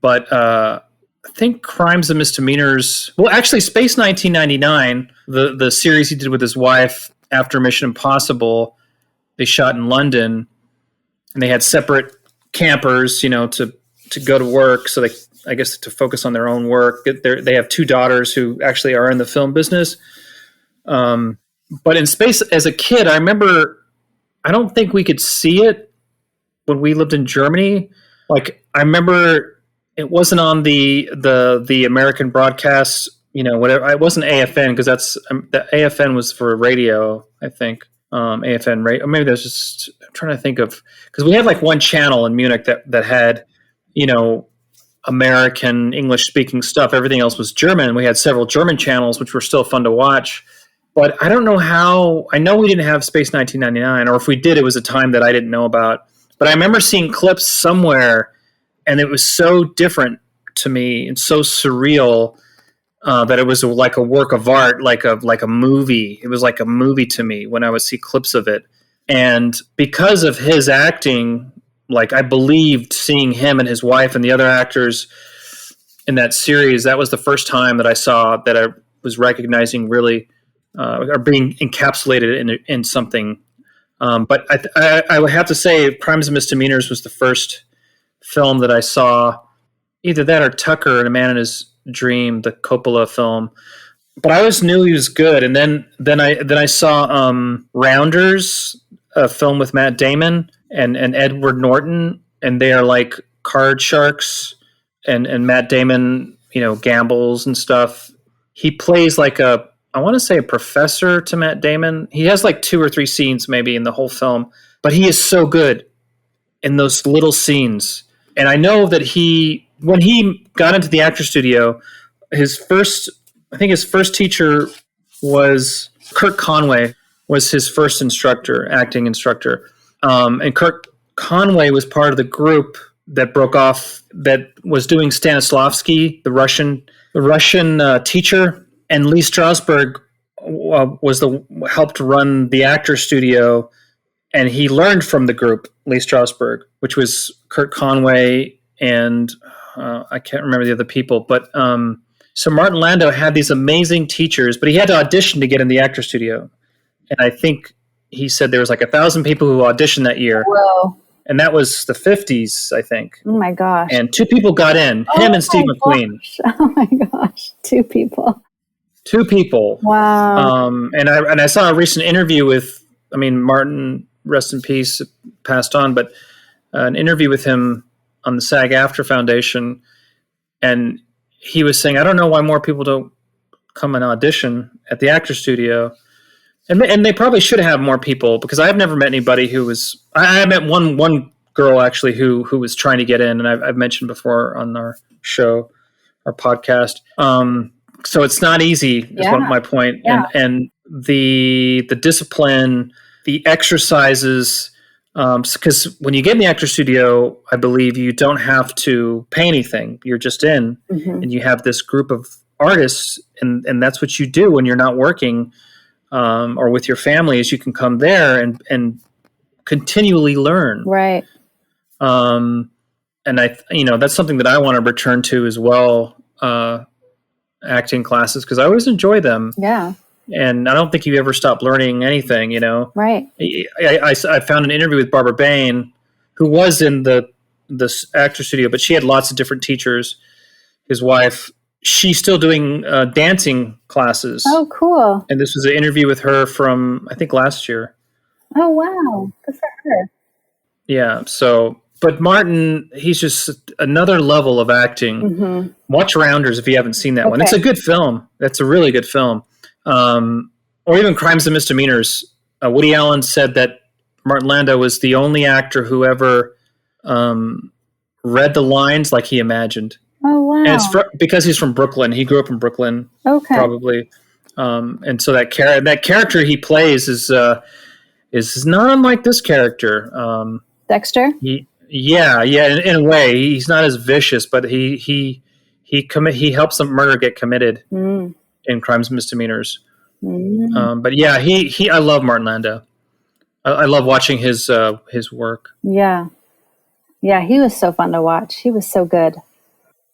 But I think Crimes and Misdemeanors. Well, actually, Space 1999, the series he did with his wife after Mission Impossible, they shot in London, and they had separate campers, to go to work. So I guess to focus on their own work. They have 2 daughters who actually are in the film business. But in Space, as a kid, I remember, I don't think we could see it when we lived in Germany. Like, I remember it wasn't on the American broadcast, whatever. It wasn't AFN, because the AFN was for radio, I think. AFN radio. Or maybe there's just, I'm trying to think of, because we had like one channel in Munich that had, American English speaking stuff. Everything else was German. We had several German channels, which were still fun to watch. But I don't know how. I know we didn't have Space 1999, or if we did, it was a time that I didn't know about. But I remember seeing clips somewhere, and it was so different to me and so surreal that it was like a work of art, like a movie. It was like a movie to me when I would see clips of it. And because of his acting, like, I believed seeing him and his wife and the other actors in that series. That was the first time that I saw that I was recognizing really or being encapsulated in something. But I would have to say Crimes and Misdemeanors was the first film that I saw, either that or Tucker and A Man in His Dream, the Coppola film. But I always knew he was good. And then I saw Rounders, a film with Matt Damon and Edward Norton, and they are like card sharks, and Matt Damon, gambles and stuff. He plays like I want to say a professor to Matt Damon. He has like 2 or 3 scenes maybe in the whole film, but he is so good in those little scenes. And I know that when he got into the actor studio, his first teacher was Kurt Conway, was his first acting instructor. And Kurt Conway was part of the group that broke off, that was doing Stanislavski, the Russian teacher. And Lee Strasberg helped run the actor studio, and he learned from the group, Lee Strasberg, which was Kurt Conway and I can't remember the other people. But so Martin Landau had these amazing teachers, but he had to audition to get in the actor studio. And I think he said there was like 1,000 people who auditioned that year. Whoa. And that was the 50s, I think. Oh my gosh. And 2 people got in, him and Steve McQueen. Oh my gosh. 2 people. 2 people. Wow. And I saw a recent interview with, Martin, rest in peace, passed on, but an interview with him on the SAG-AFTRA Foundation. And he was saying, I don't know why more people don't come and audition at the actor studio. And they probably should have more people, because I've never met anybody who was. I met one girl actually who was trying to get in, and I've mentioned before on our show, our podcast. So it's not easy. Is one of my point. Yeah. And the discipline, the exercises, because when you get in the actor studio, I believe you don't have to pay anything. You're just in, and you have this group of artists, and that's what you do when you're not working. Or with your family, is you can come there and continually learn. Right. And that's something that I want to return to as well. Acting classes, because I always enjoy them. Yeah. And I don't think you ever stop learning anything, Right. I found an interview with Barbara Bain, who was in the actor studio, but she had lots of different teachers. His wife, she's still doing dancing classes. Oh, cool. And this was an interview with her from, I think, last year. Oh, wow. Good for her. Yeah. So, but Martin, he's just another level of acting. Watch Rounders if you haven't seen that one. It's a good film. That's a really good film. Or even Crimes and Misdemeanors. Woody Allen said that Martin Landau was the only actor who ever read the lines like he imagined. Oh, wow. And it's because he's from Brooklyn. He grew up in Brooklyn, probably. And so that character he plays is not unlike this character. Dexter? Yeah. In a way, he's not as vicious, but he helps the murder get committed in Crimes and Misdemeanors. But yeah, I love Martin Landau. I love watching his work. Yeah. Yeah, he was so fun to watch. He was so good.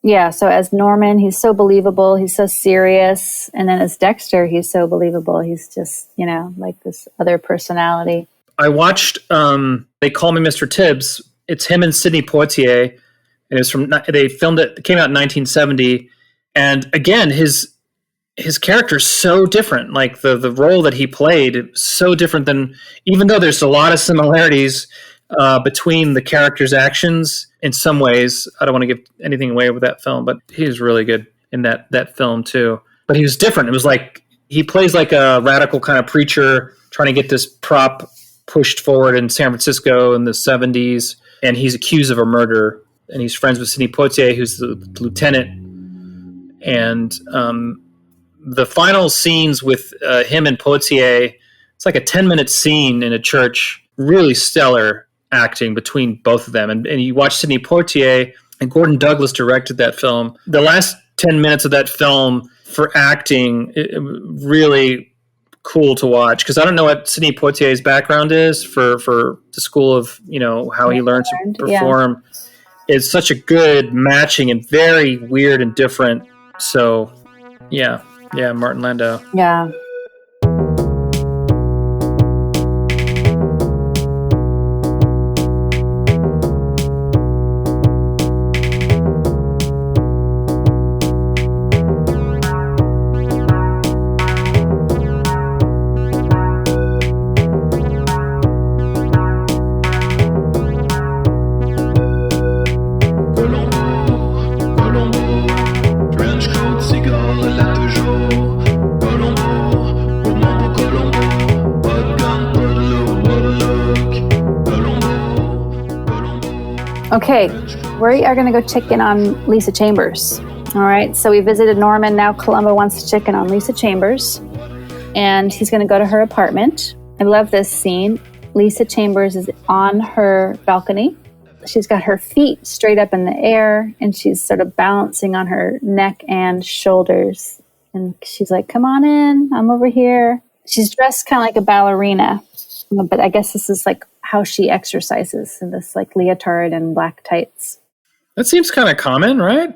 Yeah, so as Norman, he's so believable. He's so serious. And then as Dexter, he's so believable. He's just, like this other personality. I watched They Call Me Mr. Tibbs. It's him and Sidney Poitier. And they filmed it came out in 1970. And again, his character's so different. Like the role that he played, so different than, even though there's a lot of similarities between the character's actions in some ways. I don't want to give anything away with that film, but he was really good in that film too. But he was different. It was like he plays like a radical kind of preacher trying to get this prop pushed forward in San Francisco in the 70s, and he's accused of a murder, and he's friends with Sidney Poitier, who's the lieutenant. And the final scenes with him and Poitier, it's like a 10-minute scene in a church. Really stellar acting between both of them. And you watch Sidney Poitier, and Gordon Douglas directed that film. The last 10 minutes of that film for acting, really cool to watch, because I don't know what Sidney Poitier's background is for the school of, how he learned to perform. Yeah. It's such a good matching and very weird and different. So, yeah, Martin Landau. Yeah. Okay, we are going to go check in on Lisa Chambers. All right, so we visited Norman. Now Columbo wants to check in on Lisa Chambers, and he's going to go to her apartment. I love this scene. Lisa Chambers is on her balcony. She's got her feet straight up in the air, and she's sort of balancing on her neck and shoulders. And she's like, come on in, I'm over here. She's dressed kind of like a ballerina, but I guess this is like how she exercises in this like leotard and black tights. That seems kind of common, right?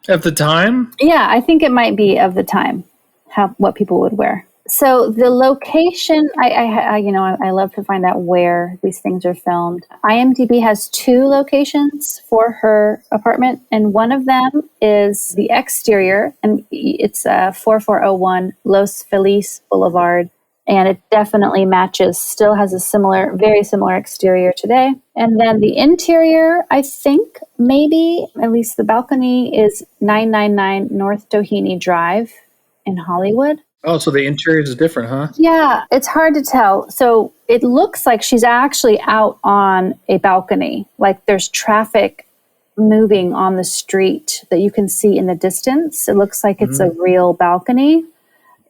At the time? Yeah, I think it might be of the time, what people would wear. So the location, I love to find out where these things are filmed. IMDb has 2 locations for her apartment, and one of them is the exterior, and it's 4401 Los Feliz Boulevard. And it definitely matches, still has a very similar exterior today. And then the interior, I think maybe, at least the balcony, is 999 North Doheny Drive in Hollywood. Oh, so the interior is different, huh? Yeah, it's hard to tell. So it looks like she's actually out on a balcony. Like there's traffic moving on the street that you can see in the distance. It looks like it's a real balcony.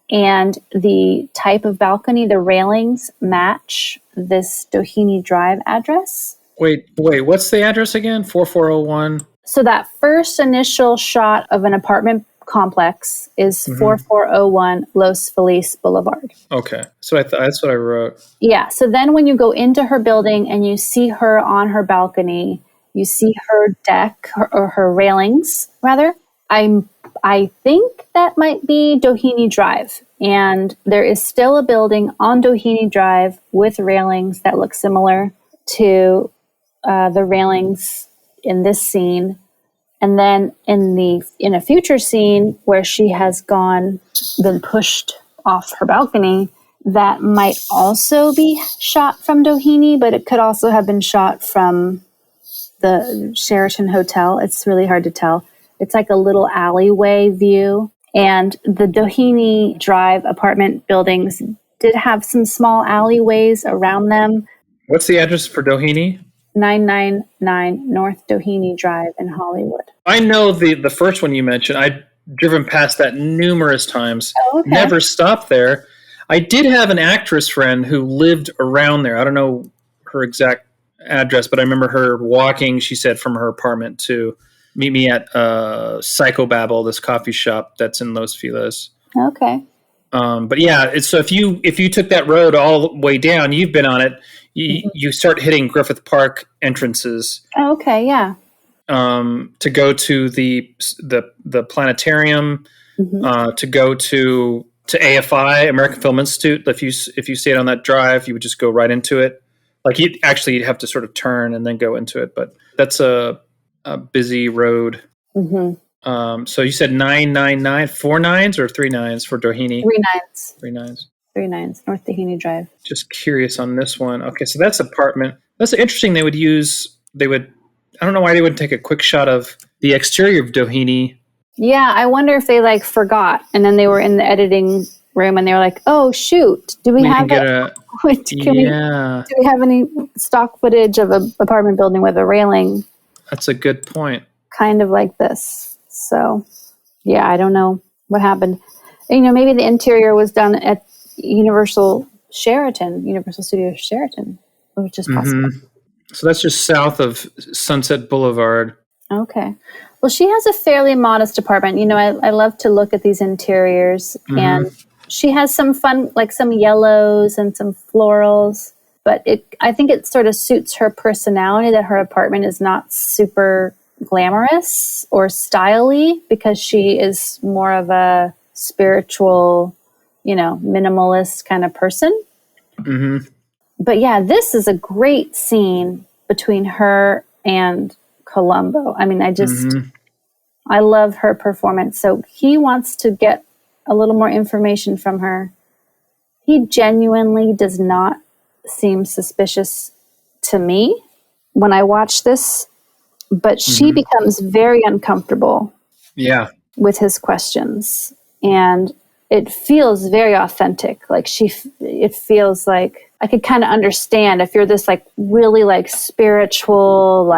And the type of balcony, the railings match this Doheny Drive address. Wait, what's the address again? 4401? So that first initial shot of an apartment complex is 4401 Los Feliz Boulevard. Okay, so that's what I wrote. Yeah, so then when you go into her building and you see her on her balcony, you see her deck, or her railings, rather. I think that might be Doheny Drive. And there is still a building on Doheny Drive with railings that look similar to the railings in this scene. And then in a future scene where she has been pushed off her balcony, that might also be shot from Doheny, but it could also have been shot from the Sheraton Hotel. It's really hard to tell. It's like a little alleyway view. And the Doheny Drive apartment buildings did have some small alleyways around them. What's the address for Doheny? 999 North Doheny Drive in Hollywood. I know the first one you mentioned. I've driven past that numerous times. Oh, okay. Never stopped there. I did have an actress friend who lived around there. I don't know her exact address, but I remember her walking, she said, from her apartment to meet me at Psychobabble, this coffee shop that's in Los Feliz. Okay. But yeah, so if you took that road all the way down, you've been on it, you start hitting Griffith Park entrances. Oh, okay, yeah. To go to the planetarium, to go to AFI, American Film Institute. If you stayed on that drive, you would just go right into it. Like you'd have to sort of turn and then go into it, but that's a busy road. So you said 999, 4 nines or 3 nines for Doheny? 3 nines. 3 nines. 3 nines, North Doheny Drive. Just curious on this one. Okay, so that's apartment. That's interesting. I don't know why they wouldn't take a quick shot of the exterior of Doheny. Yeah, I wonder if they forgot, and then they were in the editing room, and they were like, "Oh shoot, do we have do we have any stock footage of an apartment building with a railing?" That's a good point. Kind of like this. So, yeah, I don't know what happened. Maybe the interior was done at Universal Studios Sheraton, which is possible. So that's just south of Sunset Boulevard. Okay. Well, she has a fairly modest apartment. I love to look at these interiors, and she has some fun, like some yellows and some florals, but I think it sort of suits her personality that her apartment is not super glamorous or stylish, because she is more of a spiritual, minimalist kind of person. But yeah, this is a great scene between her and Columbo. I mean, I love her performance. So he wants to get a little more information from her. He genuinely does not seem suspicious to me when I watch this, but she becomes very uncomfortable with his questions. And it feels very authentic. Like it feels like I could kind of understand if you're this really spiritual,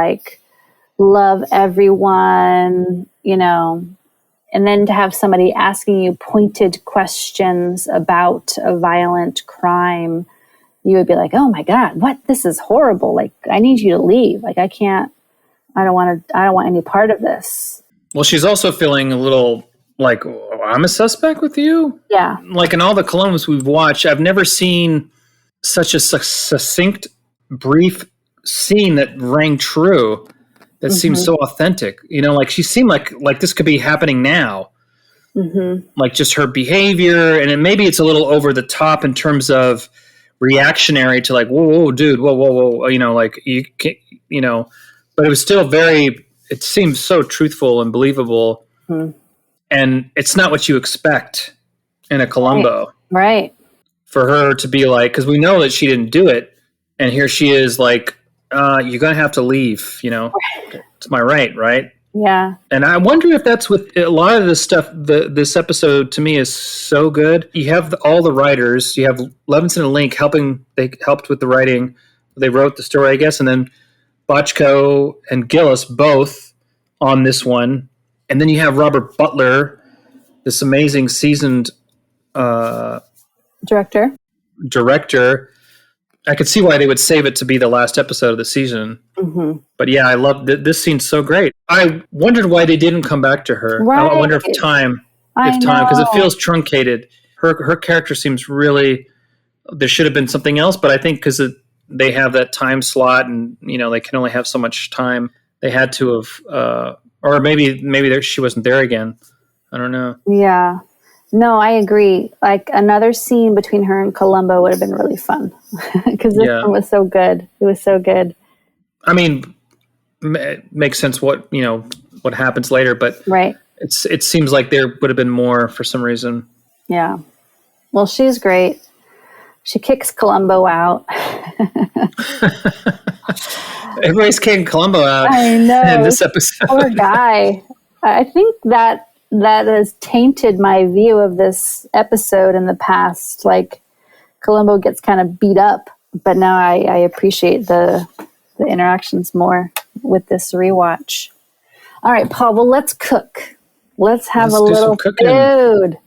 love everyone, and then to have somebody asking you pointed questions about a violent crime, you would be like, oh my God, what? This is horrible. I need you to leave. I don't want any part of this. Well, she's also feeling a little like, oh, I'm a suspect with you? Yeah. Like in all the Columbus we've watched, I've never seen such a succinct, brief scene that rang true. That seems so authentic. She seemed like this could be happening now. Like just her behavior, and maybe it's a little over the top in terms of reactionary to whoa, dude, whoa. You can't, but it was still it seems so truthful and believable. And it's not what you expect in a Columbo. Right. For her to be because we know that she didn't do it. And here she is you're going to have to leave, It's my right? Yeah. And I wonder if that's with a lot of this stuff. This episode to me is so good. You have all the writers. You have Levinson and Link they helped with the writing. They wrote the story, I guess. And then Bochco and Gillis both on this one. And then you have Robert Butler, this amazing seasoned director. I could see why they would save it to be the last episode of the season. But yeah, I love this scene's so great. I wondered why they didn't come back to her. Right. I wonder if time, because it feels truncated. Her character seems really, there should have been something else, but I think because they have that time slot and, they can only have so much time, they had to have, or maybe she wasn't there again. I don't know. Yeah. No, I agree. Another scene between her and Columbo would have been really fun because this one was so good. It was so good. I mean, it makes sense what happens later, but right. It seems like there would have been more for some reason. Yeah. Well, she's great. She kicks Columbo out. Everybody's kicking Columbo out. I know. In this episode. Poor guy. I think that has tainted my view of this episode in the past. Columbo gets kind of beat up, but now I appreciate the interactions more with this rewatch. All right, Paul, well, let's cook. Let's have a little food.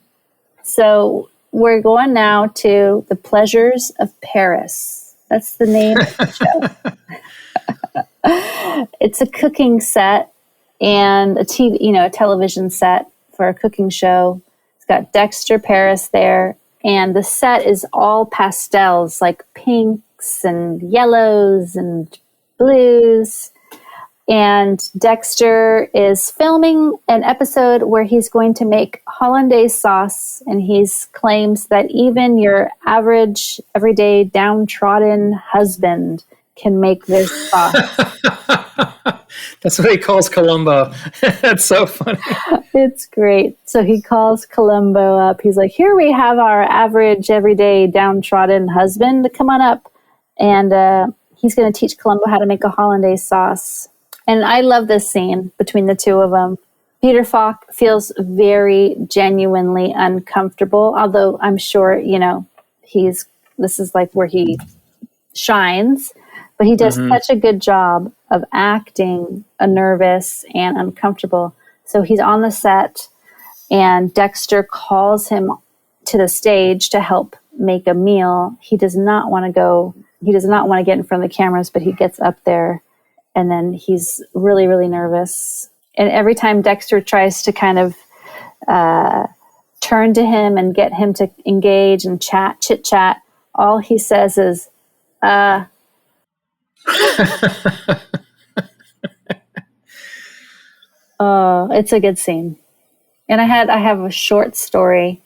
So we're going now to The Pleasures of Paris. That's the name of the show. It's a cooking set and a television set for a cooking show. It's got Dexter Paris there, and the set is all pastels, like pinks pinks and yellows and blues. And Dexter is filming an episode where he's going to make hollandaise sauce, and he claims that even your average, everyday, downtrodden husband can make this sauce. That's what he calls Columbo. That's so funny. It's great. So he calls Columbo up. He's like, here we have our average, everyday, downtrodden husband. Come on up. And he's going to teach Columbo how to make a hollandaise sauce. And I love this scene between the two of them. Peter Falk feels very genuinely uncomfortable, although I'm sure, this is like where he shines. But he does such a good job of acting nervous and uncomfortable. So he's on the set, and Dexter calls him to the stage to help make a meal. He does not want to go. He does not want to get in front of the cameras, but he gets up there, and then he's really, really nervous. And every time Dexter tries to kind of turn to him and get him to engage and chit chat, all he says is, oh, it's a good scene. And I have a short story,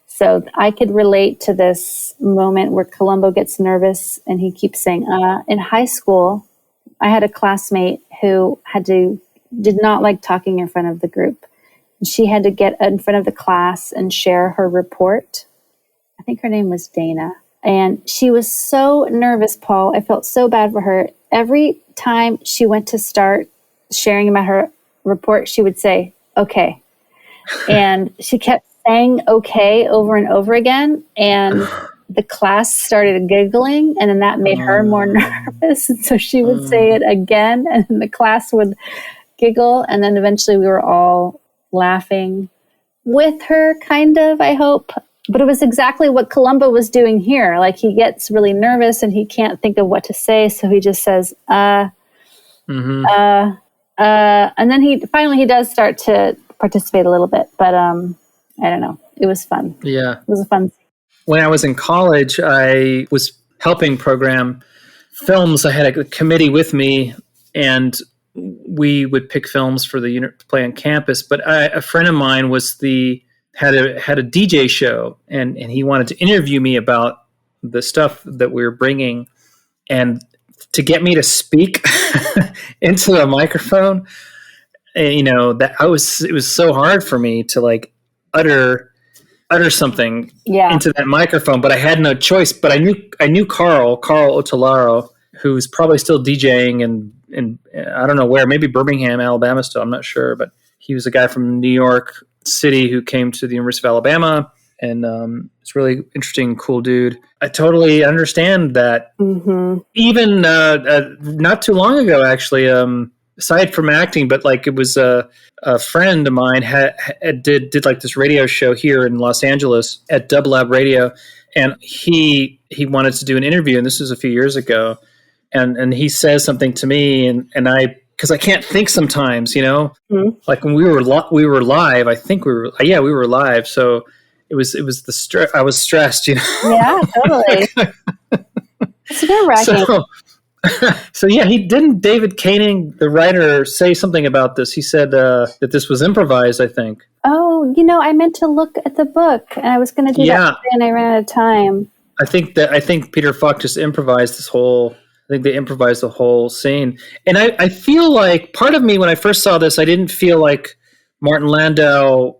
so I could relate to this moment where Columbo gets nervous and he keeps saying, in high school, I had a classmate who did not like talking in front of the group. She had to get in front of the class and share her report. I think her name was Dana. And she was so nervous, Paul. I felt so bad for her. Every time she went to start sharing about her report, she would say, okay. And she kept saying okay over and over again. And the class started giggling, and then that made her more nervous. And so she would say it again, and then the class would giggle. And then eventually we were all laughing with her, kind of, I hope. But it was exactly what Columbo was doing here. Like, he gets really nervous and he can't think of what to say. So he just says, and then he does start to participate a little bit. But I don't know. It was fun. Yeah. It was a fun. When I was in college, I was helping program films. I had a committee with me, and we would pick films for the unit to play on campus. But a friend of mine had a DJ show, and he wanted to interview me about the stuff that we were bringing, and to get me to speak into the microphone. And, it was so hard for me to like utter something into that microphone, but I had no choice. But I knew Carl Ottolaro, who's probably still DJing in I don't know where, maybe Birmingham, Alabama still, I'm not sure, but he was a guy from New York City who came to the University of Alabama, and it's really interesting, cool dude. I totally understand that. Even not too long ago, actually, aside from acting, but like it was a friend of mine did like this radio show here in Los Angeles at Dub Lab Radio, and he wanted to do an interview, and this was a few years ago, and he says something to me, and I, because I can't think sometimes, like when we were live, I think we were live, so it was the stress. I was stressed, Yeah, totally. It's nerve-wracking. So yeah, David Koenig, the writer, say something about this. He said that this was improvised, I think. Oh, I meant to look at the book, and I was going to do that today, and I ran out of time. I think Peter Falk just improvised this whole. I think they improvised the whole scene, and I feel like part of me, when I first saw this, I didn't feel like Martin Landau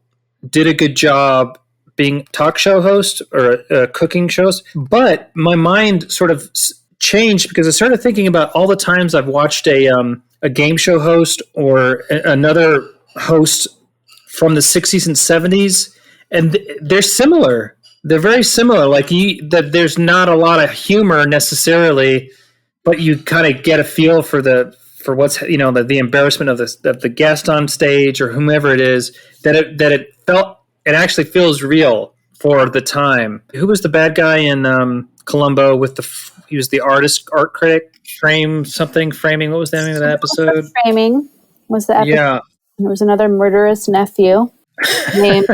did a good job being a talk show host or a cooking show host, but my mind sort of changed because I started thinking about all the times I've watched a game show host or another host from the 60s and 70s, and they're similar. They're very similar. Like that, there's not a lot of humor necessarily, but you kind of get a feel for what's the embarrassment of the guest on stage or whomever it is. It actually feels real for the time. Who was the bad guy in Columbo with he was the art critic, framing. What was the name of that episode? Framing was the episode. Yeah. There was another murderous nephew named.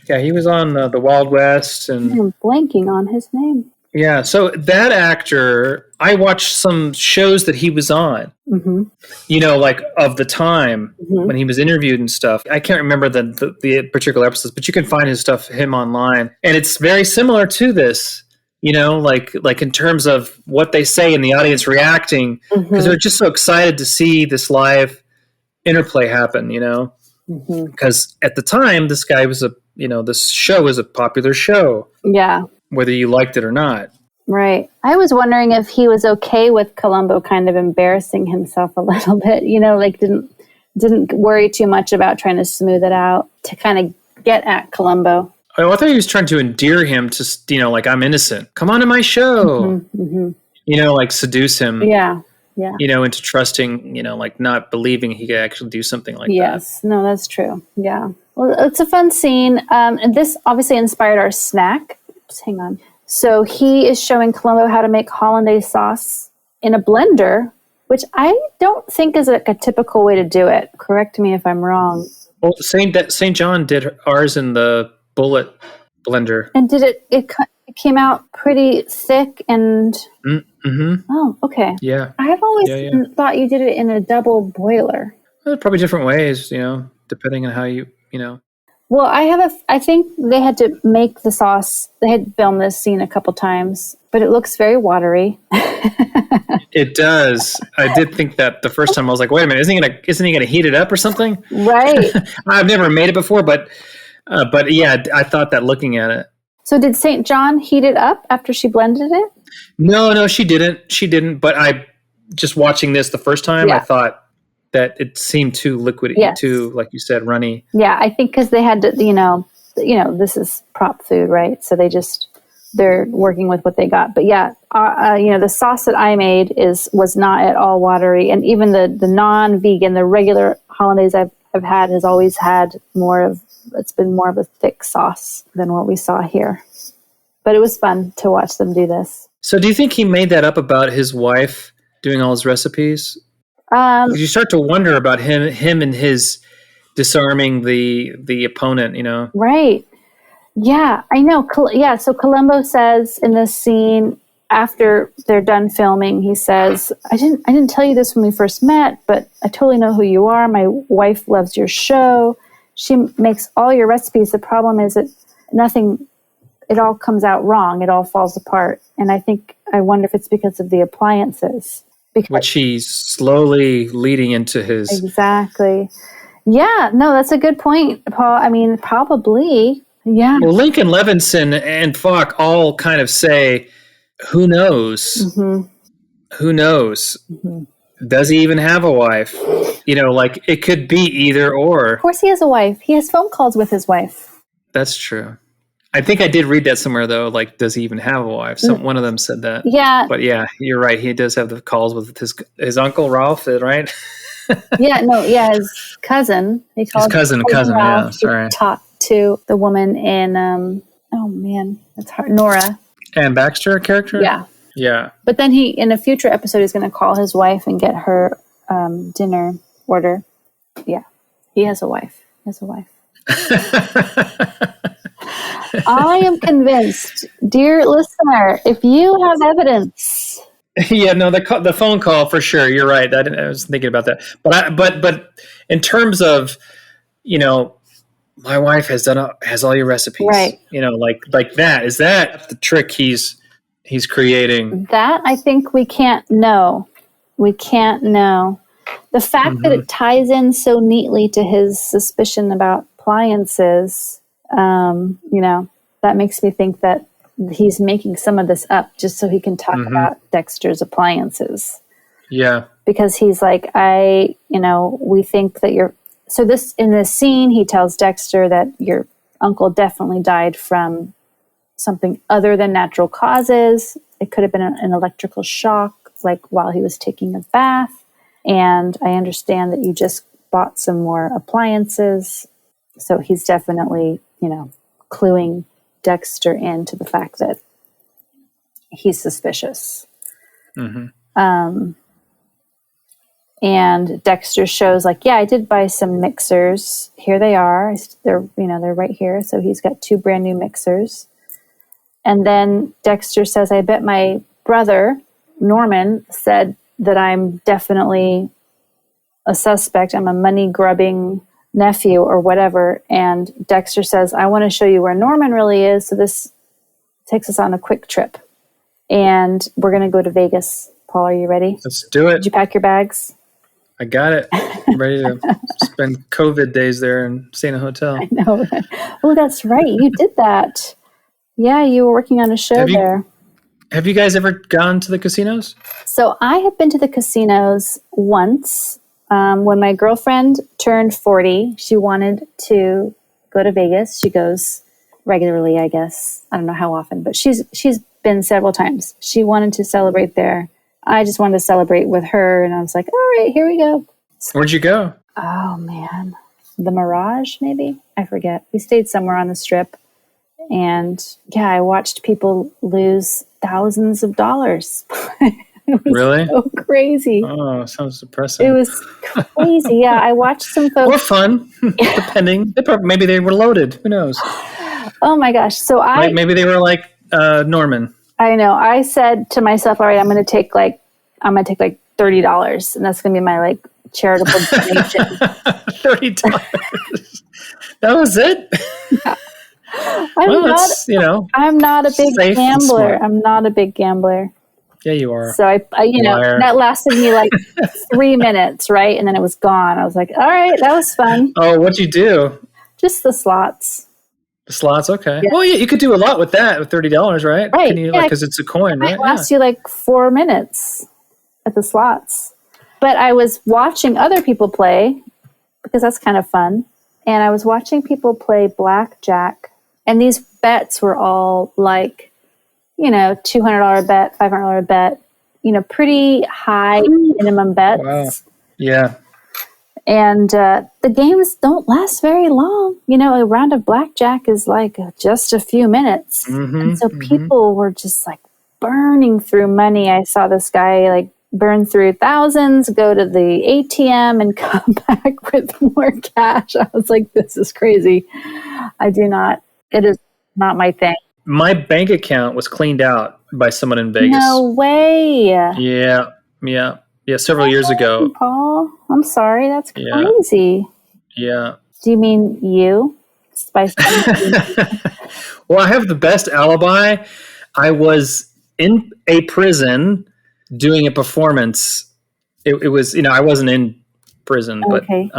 Yeah, he was on the Wild West, and I'm blanking on his name. Yeah. So that actor, I watched some shows that he was on, like of the time when he was interviewed and stuff. I can't remember the particular episodes, but you can find him online. And it's very similar to this, like in terms of what they say and the audience reacting, because they're just so excited to see this live interplay happen, because at the time, this guy was this show was a popular show. Yeah. Whether you liked it or not. Right. I was wondering if he was okay with Columbo kind of embarrassing himself a little bit, like didn't worry too much about trying to smooth it out to kind of get at Columbo. Oh, I thought he was trying to endear him to, like, I'm innocent. Come on to my show. Like seduce him. Yeah. Yeah. Into trusting, like not believing he could actually do something like that. Yes. No, that's true. Yeah. Well, it's a fun scene. And this obviously inspired our snack. Just hang on. So he is showing Columbo how to make hollandaise sauce in a blender, which I don't think is like a typical way to do it. Correct me if I'm wrong. Well, St. John did ours in the bullet blender. And did it came out pretty thick and... Oh, okay. Yeah. I've always thought you did it in a double boiler. Well, probably different ways, depending on how you. Well, I think they had to make the sauce. They had filmed this scene a couple times, but it looks very watery. It does. I did think that the first time. I was like, wait a minute, isn't he gonna heat it up or something? Right. I've never made it before, but yeah, I thought that looking at it. So did St. John heat it up after she blended it? No, she didn't. But I just watching this the first time, I thought that it seemed too liquidy, too, like you said, runny. Yeah, I think because they had to, this is prop food, right? So they're working with what they got. But yeah, the sauce that I made was not at all watery, and even the non-vegan, the regular hollandaise I've had has always had it's been more of a thick sauce than what we saw here. But it was fun to watch them do this. So do you think he made that up about his wife doing all his recipes? You start to wonder about him and his disarming the opponent, Right. Yeah, I know. Yeah, so Columbo says in this scene, after they're done filming, he says, I didn't tell you this when we first met, but I totally know who you are. My wife loves your show. She makes all your recipes. The problem is that it all comes out wrong. It all falls apart. And I wonder if it's because of the appliances. Which he's slowly leading into his... Exactly. Yeah, no, that's a good point, Paul. I mean, probably, yeah. Well, Lincoln Levinson and Falk all kind of say, who knows? Who knows? Does he even have a wife? Like it could be either or. Of course he has a wife. He has phone calls with his wife. That's true. I think I did read that somewhere, though. Like, does he even have a wife? One of them said that. Yeah. But yeah, you're right. He does have the calls with his uncle Ralph, right? His cousin. His cousin. Ralph. Yeah, sorry. Talked to the woman in, oh man, that's hard. Nora. Ann Baxter character? Yeah. Yeah. But then he, in a future episode, is going to call his wife and get her dinner order. Yeah. He has a wife. I am convinced, dear listener, if you have evidence. Yeah, no, the phone call for sure. You're right. I was thinking about that. But in terms of, my wife has all your recipes, right? Like that. Is that the trick he's creating? That I think we can't know. We can't know. The fact that it ties in so neatly to his suspicion about appliances. That makes me think that he's making some of this up just so he can talk about Dexter's appliances. Yeah. Because he's like, we think that in this scene, he tells Dexter that your uncle definitely died from something other than natural causes. It could have been an electrical shock, like while he was taking a bath. And I understand that you just bought some more appliances. So he's definitely, cluing Dexter into the fact that he's suspicious. And Dexter shows like, yeah, I did buy some mixers. Here they are. They're right here. So he's got 2 brand new mixers. And then Dexter says, I bet my brother, Norman, said that I'm definitely a suspect. I'm a money-grubbing nephew or whatever. And Dexter says, I want to show you where Norman really is. So this takes us on a quick trip. And we're going to go to Vegas. Paul, are you ready? Let's do it. Did you pack your bags? I got it. I'm ready to spend COVID days there and stay in a hotel. I know. Oh, that's right. You did that. Yeah, you were working on a show there. Have you guys ever gone to the casinos? So I have been to the casinos once. When my girlfriend turned 40, she wanted to go to Vegas. She goes regularly, I guess. I don't know how often, but she's been several times. She wanted to celebrate there. I just wanted to celebrate with her, and I was like, all right, here we go. Where'd you go? Oh, man. The Mirage, maybe? I forget. We stayed somewhere on the Strip. And yeah, I watched people lose thousands of dollars. It was really? So crazy. Oh, sounds depressing. It was crazy. Yeah, I watched some folks. Or fun, depending. Maybe they were loaded. Who knows? Oh my gosh! So maybe they were like Norman. I know. I said to myself, "All right, I'm going to take like $30, and that's going to be my like charitable donation." $30. That was it. Yeah. I'm not a big gambler. I'm not a big gambler. Yeah, you are. So I that lasted me like 3 minutes, right? And then it was gone. I was like, all right, that was fun. Oh, what'd you do? Just the slots. The slots, okay. Yeah. Well, yeah, you could do a lot with that, with $30, right? Right. Can you, because it's a coin, right? It lasts you like 4 minutes at the slots. But I was watching other people play because that's kind of fun. And I was watching people play blackjack. And these bets were all like, $200 bet, $500 bet, pretty high minimum bets. Wow. Yeah. And the games don't last very long. A round of blackjack is like just a few minutes. Mm-hmm, and so people were just like burning through money. I saw this guy like burn through thousands, go to the ATM and come back with more cash. I was like, this is crazy. It is not my thing. My bank account was cleaned out by someone in Vegas. No way. Yeah. Several years ago. Paul, I'm sorry. That's crazy. Yeah. Do you mean you? Spice. Well, I have the best alibi. I was in a prison doing a performance. It was, I wasn't in prison, okay.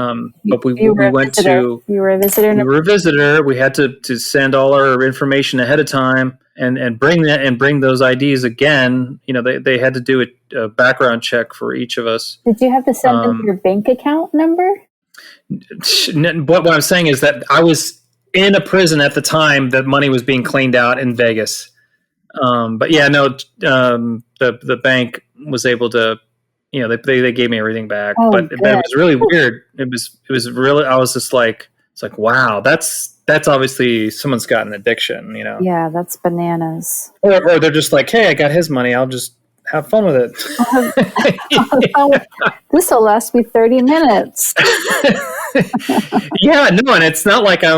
but we went to. You were a visitor. We were a visitor. We had to send all our information ahead of time and bring those IDs again. They had to do a background check for each of us. Did you have to send them your bank account number? What I'm saying is that I was in a prison at the time that money was being cleaned out in Vegas. But yeah, no, the bank was able to. They gave me everything back, but it was really weird. It was really. I was just like, it's like, wow, that's obviously someone's got an addiction, Yeah, that's bananas. Or they're just like, hey, I got his money. I'll just have fun with it. This will last me 30 minutes. Yeah, no, and it's not like I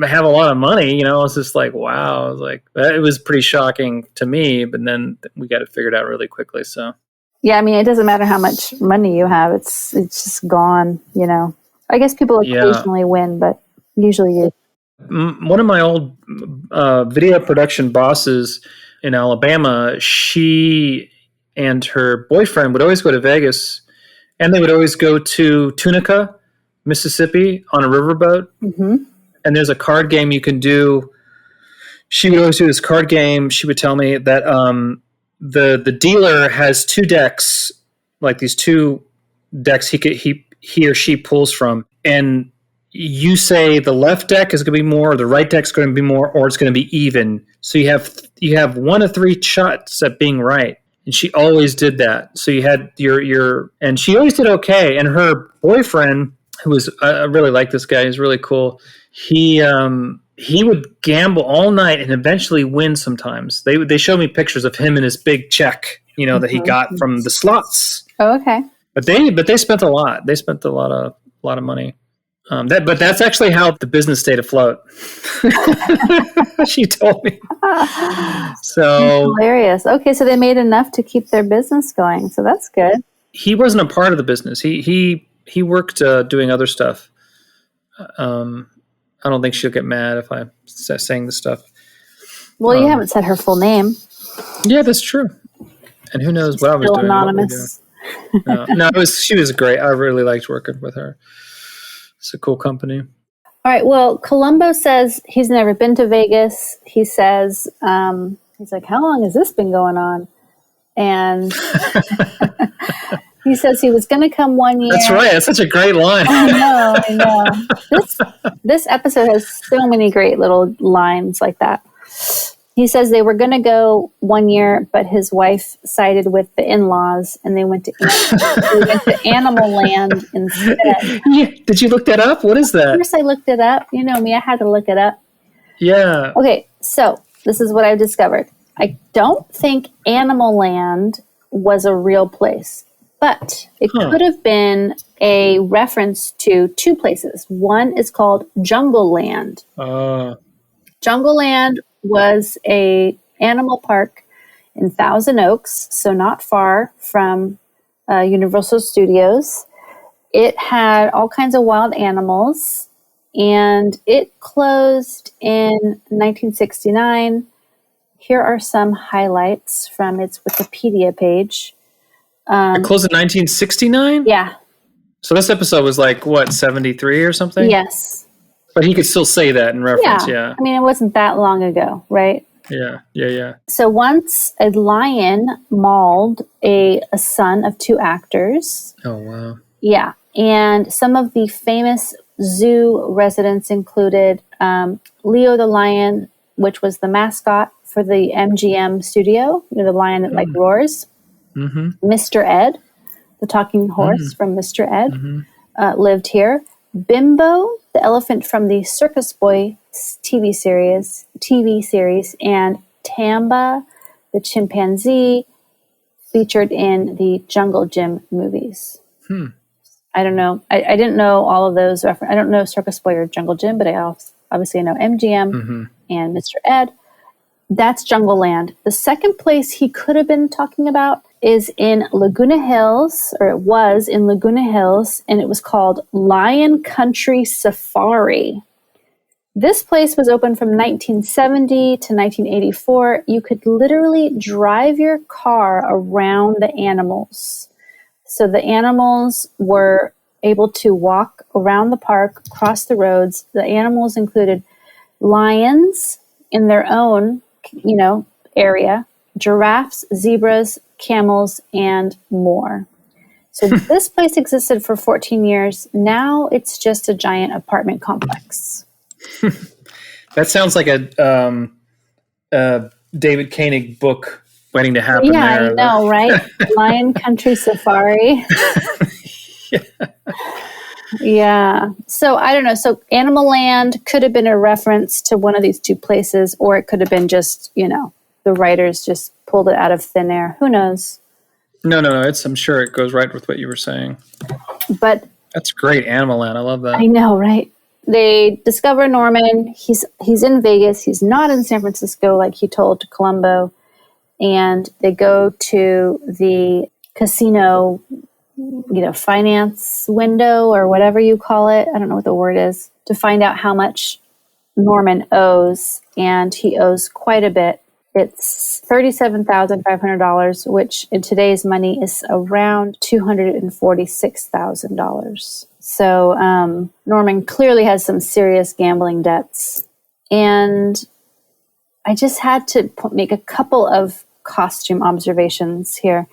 have a lot of money. It's just like, wow. I was like, it was pretty shocking to me, but then we got it figured out really quickly. So. Yeah, I mean, it doesn't matter how much money you have; it's just gone. I guess people occasionally win, but usually you. One of my old video production bosses in Alabama, she and her boyfriend would always go to Vegas, and they would always go to Tunica, Mississippi, on a riverboat. Mm-hmm. And there's a card game you can do. She would always do this card game. She would tell me that. The dealer has two decks, like these two decks he or she pulls from, and you say the left deck is going to be more, or the right deck is going to be more, or it's going to be even. So you have 1 of 3 shots at being right, and she always did that. So you had and she always did okay. And her boyfriend, who was I really like this guy, he's really cool. He would gamble all night and eventually win sometimes. They showed me pictures of him and his big check, that he got from the slots. Oh, okay. But they spent a lot. They spent a lot of money. But that's actually how the business stayed afloat. She told me. So hilarious. Okay, so they made enough to keep their business going. So that's good. He wasn't a part of the business. He worked doing other stuff. I don't think she'll get mad if I'm saying this stuff. Well, you haven't said her full name. Yeah, that's true. And who knows what I was doing. Anonymous. No, she was great. I really liked working with her. It's a cool company. All right. Well, Columbo says he's never been to Vegas. He says, he's like, how long has this been going on? And he says he was going to come one year. That's right. That's such a great line. I know. This episode has so many great little lines like that. He says they were going to go one year, but his wife sided with the in-laws, and they went to Animal Land instead. Yeah. Did you look that up? What is that? Of course I looked it up. You know me, I had to look it up. Yeah. Okay, so this is what I've discovered. I don't think Animal Land was a real place, but it could have been a reference to two places. One is called Jungle Land. Jungle Land was a animal park in Thousand Oaks, so not far from Universal Studios. It had all kinds of wild animals, and it closed in 1969. Here are some highlights from its Wikipedia page. It closed in 1969? Yeah. So this episode was like, what, 73 or something? Yes. But he could still say that in reference, yeah. I mean, it wasn't that long ago, right? Yeah. So once a lion mauled a son of two actors. Oh, wow. Yeah. And some of the famous zoo residents included Leo the lion, which was the mascot for the MGM studio, the lion that roars. Mm-hmm. Mr. Ed, the talking horse from Mr. Ed, lived here. Bimbo, the elephant from the Circus Boy TV series, and Tamba, the chimpanzee, featured in the Jungle Gym movies. I don't know. I didn't know all of those. I don't know Circus Boy or Jungle Gym, but I obviously know MGM and Mr. Ed. That's Jungle Land. The second place he could have been talking about is in Laguna Hills, or it was in Laguna Hills, and it was called Lion Country Safari. This place was open from 1970 to 1984. You could literally drive your car around the animals. So the animals were able to walk around the park, cross the roads. The animals included lions in their own, area, giraffes, zebras, camels, and more. So this place existed for 14 years. Now it's just a giant apartment complex. That sounds like a David Koenig book waiting to happen. Yeah, there. I know, right? Lion Country Safari. Yeah. So I don't know. So Animal Land could have been a reference to one of these two places, or it could have been just, the writers just pulled it out of thin air. Who knows? No. I'm sure it goes right with what you were saying. But that's great, Animal Land. I love that. I know, right? They discover Norman. He's in Vegas. He's not in San Francisco like he told to Columbo. And they go to the casino, finance window or whatever you call it. I don't know what the word is, to find out how much Norman owes. And he owes quite a bit. It's $37,500, which in today's money is around $246,000. So Norman clearly has some serious gambling debts. And I just had to make a couple of costume observations here.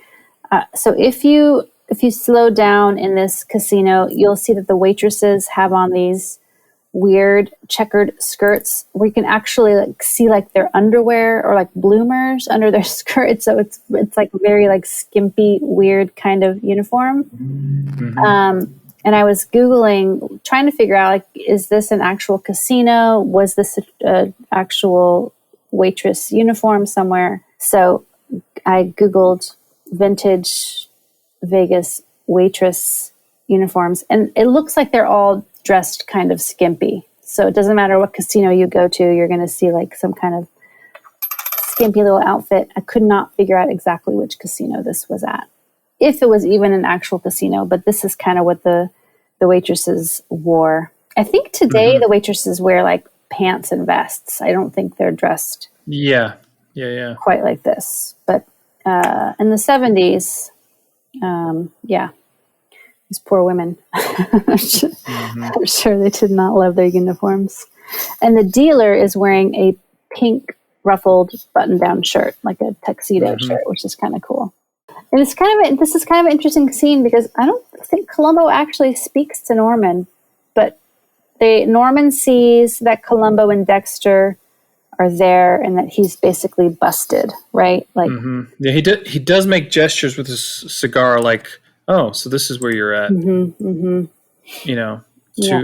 So if you slow down in this casino, you'll see that the waitresses have on these weird checkered skirts where you can actually see their underwear or bloomers under their skirts. So it's very skimpy, weird kind of uniform. Mm-hmm. And I was Googling, trying to figure out is this an actual casino? Was this an actual waitress uniform somewhere? So I Googled vintage Vegas waitress uniforms. And it looks like they're all dressed kind of skimpy. So it doesn't matter what casino you go to, you're going to see like some kind of skimpy little outfit. I could not figure out exactly which casino this was at, if it was even an actual casino, but this is kind of what the waitresses wore. I think today the waitresses wear like pants and vests. I don't think they're dressed quite like this. But in the 70s, these poor women, I'm sure they did not love their uniforms. And the dealer is wearing a pink ruffled button-down shirt, like a tuxedo shirt, which is kind of cool. And this is kind of an interesting scene because I don't think Columbo actually speaks to Norman, but Norman sees that Columbo and Dexter are there and that he's basically busted, right? Like, yeah, he does make gestures with his cigar, like, "Oh, so this is where you're at," you know,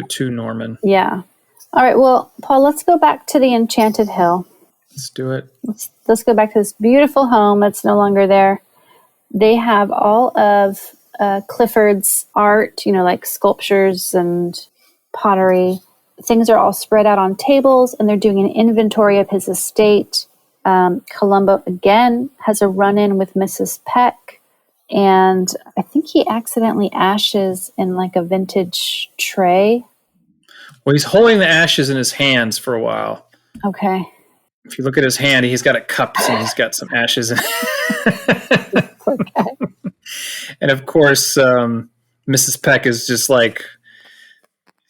to Norman. Yeah. All right. Well, Paul, let's go back to the Enchanted Hill. Let's do it. Let's go back to this beautiful home that's no longer there. They have all of Clifford's art, like sculptures and pottery. Things are all spread out on tables, and they're doing an inventory of his estate. Columbo, again, has a run-in with Mrs. Peck, and I think he accidentally ashes in like a vintage tray. Well, he's holding the ashes in his hands for a while. Okay. If you look at his hand, he's got it cupped and he's got some ashes in it. Okay. And of course, Mrs. Peck is just like,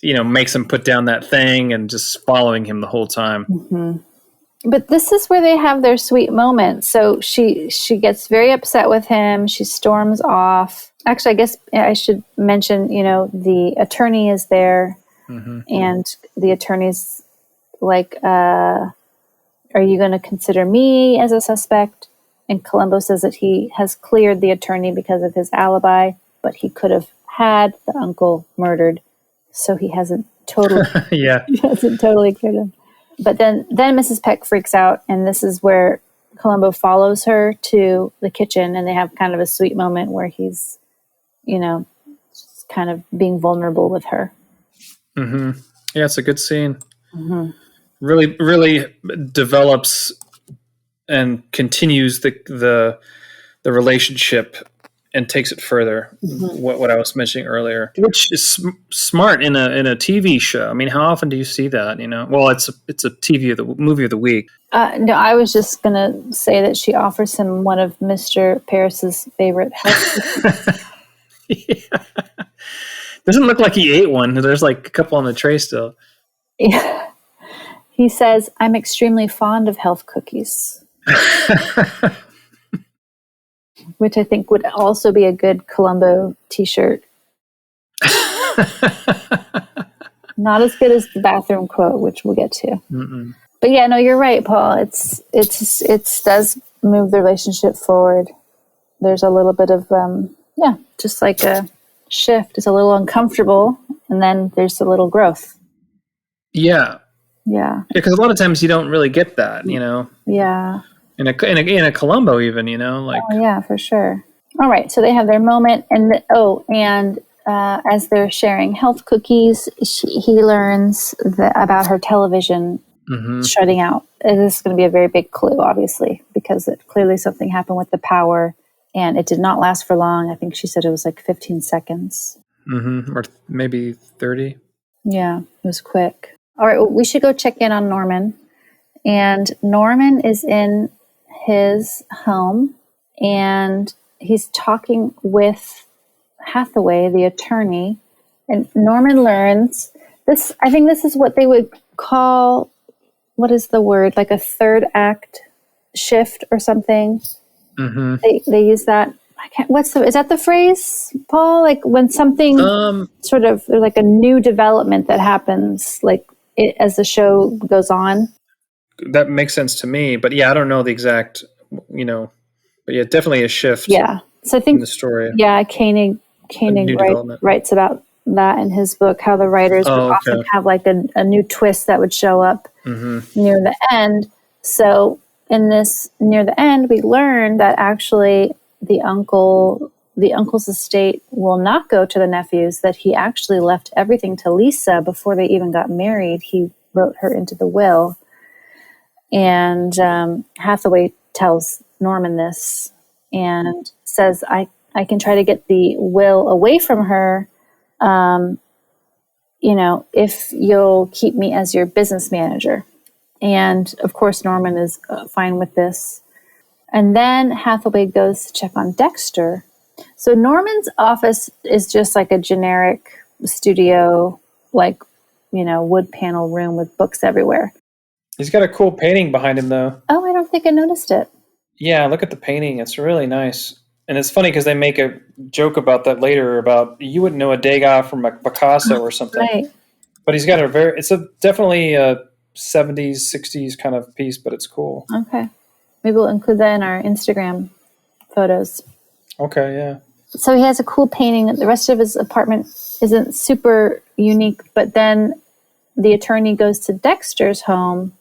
makes him put down that thing and just following him the whole time. But this is where they have their sweet moment. So she gets very upset with him. She storms off. Actually, I guess I should mention, the attorney is there. And the attorney's like, are you going to consider me as a suspect? And Columbo says that he has cleared the attorney because of his alibi, but he could have had the uncle murdered. So he hasn't totally, he hasn't totally cleared him. But then Mrs. Peck freaks out, and this is where Columbo follows her to the kitchen, and they have kind of a sweet moment where he's, just kind of being vulnerable with her. Yeah, it's a good scene. Really, really develops and continues the relationship and takes it further. What I was mentioning earlier, which is smart in a TV show. I mean, how often do you see that? Well, it's a movie of the week. No, I was just gonna say that she offers him one of Mr. Paris's favorite health. Doesn't look like he ate one. There's like a couple on the tray still. Yeah. He says, "I'm extremely fond of health cookies." Which I think would also be a good Columbo t-shirt. Not as good as the bathroom quote, which we'll get to. But yeah, no, you're right, Paul. It does move the relationship forward. There's a little bit of, just like a shift. It's a little uncomfortable, and then there's a little growth. Yeah. Yeah. Because a lot of times you don't really get that, Yeah. In a Columbo even, like. Oh, yeah, for sure. All right, so they have their moment, and as they're sharing health cookies, he learns about her television shutting out. And this is going to be a very big clue, obviously, because clearly something happened with the power, and it did not last for long. I think she said it was like 15 seconds. Or maybe 30. Yeah, it was quick. All right, well, we should go check in on Norman. And Norman is in his home, and he's talking with Hathaway, the attorney. And Norman learns this. I think this is what they would call, what is the word? Like a third act shift or something. They use that. Is that the phrase, Paul? Like when something sort of like a new development that happens, like as the show goes on. That makes sense to me, but yeah, I don't know the exact, but yeah, definitely a shift. Yeah, so I think in the story. Yeah, Koenig writes about that in his book. How the writers would often have like a new twist that would show up near the end. So in this near the end, we learn that actually the uncle the uncle's estate will not go to the nephews, that he actually left everything to Lisa before they even got married. He wrote her into the will. And Hathaway tells Norman this and says, I can try to get the will away from her, if you'll keep me as your business manager. And of course, Norman is fine with this. And then Hathaway goes to check on Dexter. So Norman's office is just like a generic studio, wood panel room with books everywhere. He's got a cool painting behind him, though. Oh, I don't think I noticed it. Yeah, look at the painting. It's really nice. And it's funny because they make a joke about that later, about you wouldn't know a Degas from a Picasso or something. Right. But he's got definitely a 70s, 60s kind of piece, but it's cool. Okay. Maybe we'll include that in our Instagram photos. Okay, yeah. So he has a cool painting. The rest of his apartment isn't super unique, but then the attorney goes to Dexter's home,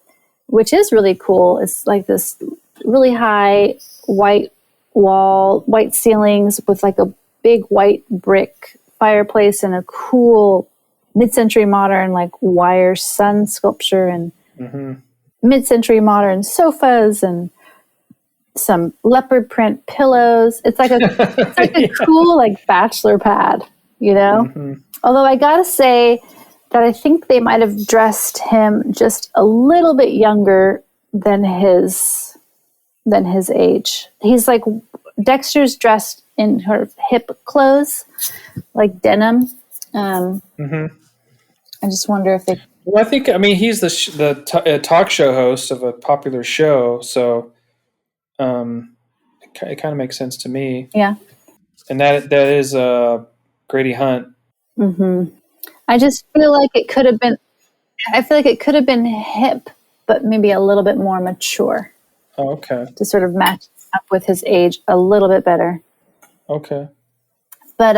which is really cool. It's like this really high white wall, white ceilings with like a big white brick fireplace and a cool mid-century modern like wire sun sculpture and mid-century modern sofas and some leopard print pillows. It's like a cool like bachelor pad, Although I gotta say that I think they might have dressed him just a little bit younger than his age. He's like, Dexter's dressed in her hip clothes, like denim. I just wonder if they. Well, he's the talk show host of a popular show, so it kind of makes sense to me. Yeah, and that is Grady Hunt. I just feel like it could have been. I feel like it could have been hip, but maybe a little bit more mature. Oh, okay. To sort of match up with his age a little bit better. Okay. But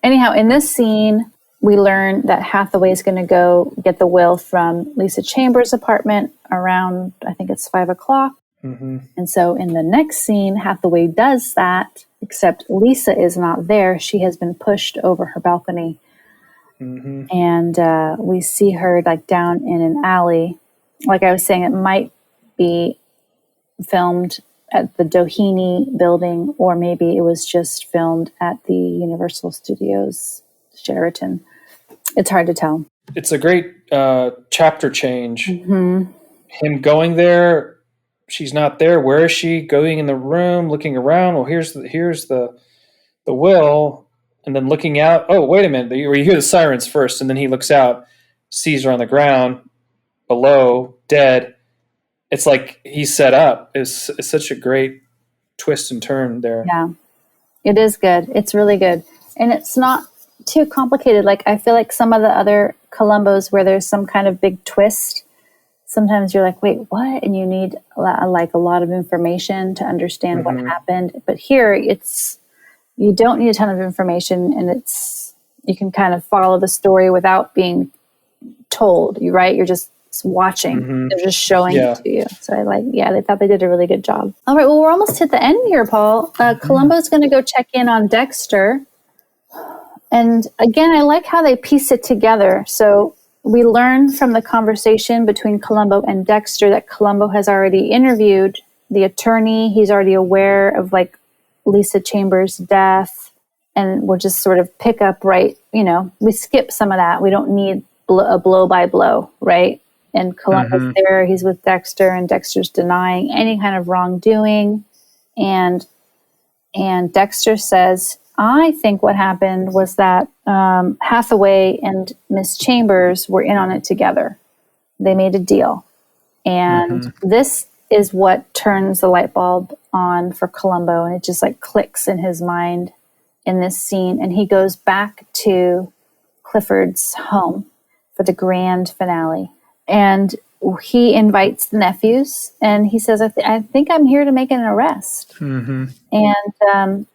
anyhow, in this scene, we learn that Hathaway is going to go get the will from Lisa Chambers' apartment around, I think it's 5:00. And so in the next scene, Hathaway does that, except Lisa is not there. She has been pushed over her balcony. And we see her like down in an alley. Like I was saying, it might be filmed at the Doheny building, or maybe it was just filmed at the Universal Studios Sheraton. It's hard to tell. It's a great chapter change. Him going there, she's not there. Where is she? Going in the room, looking around. Well, here's the will, and then looking out. Oh, wait a minute! You hear the sirens first, and then he looks out, sees her on the ground, below, dead. It's like he's set up. It's such a great twist and turn there. Yeah, it is good. It's really good. And it's not too complicated. Like, I feel like some of the other Columbos where there's some kind of big twist, sometimes you're like, wait, what? And you need a lot of information to understand what happened. But here you don't need a ton of information, and you can kind of follow the story without being told, right? You're just watching. They're just showing it to you. So they thought they did a really good job. All right, well, we're almost at the end here, Paul. Columbo's going to go check in on Dexter. And again, I like how they piece it together. So we learn from the conversation between Columbo and Dexter that Columbo has already interviewed the attorney. He's already aware of like Lisa Chambers' death. And we'll just sort of pick up we skip some of that. We don't need a blow by blow, right? And Columbo's there, he's with Dexter, and Dexter's denying any kind of wrongdoing. And Dexter says, I think what happened was that Hathaway and Miss Chambers were in on it together. They made a deal. And this is what turns the light bulb on for Columbo, and it just like clicks in his mind in this scene. And he goes back to Clifford's home for the grand finale. And he invites the nephews, and he says, I think I'm here to make an arrest. And and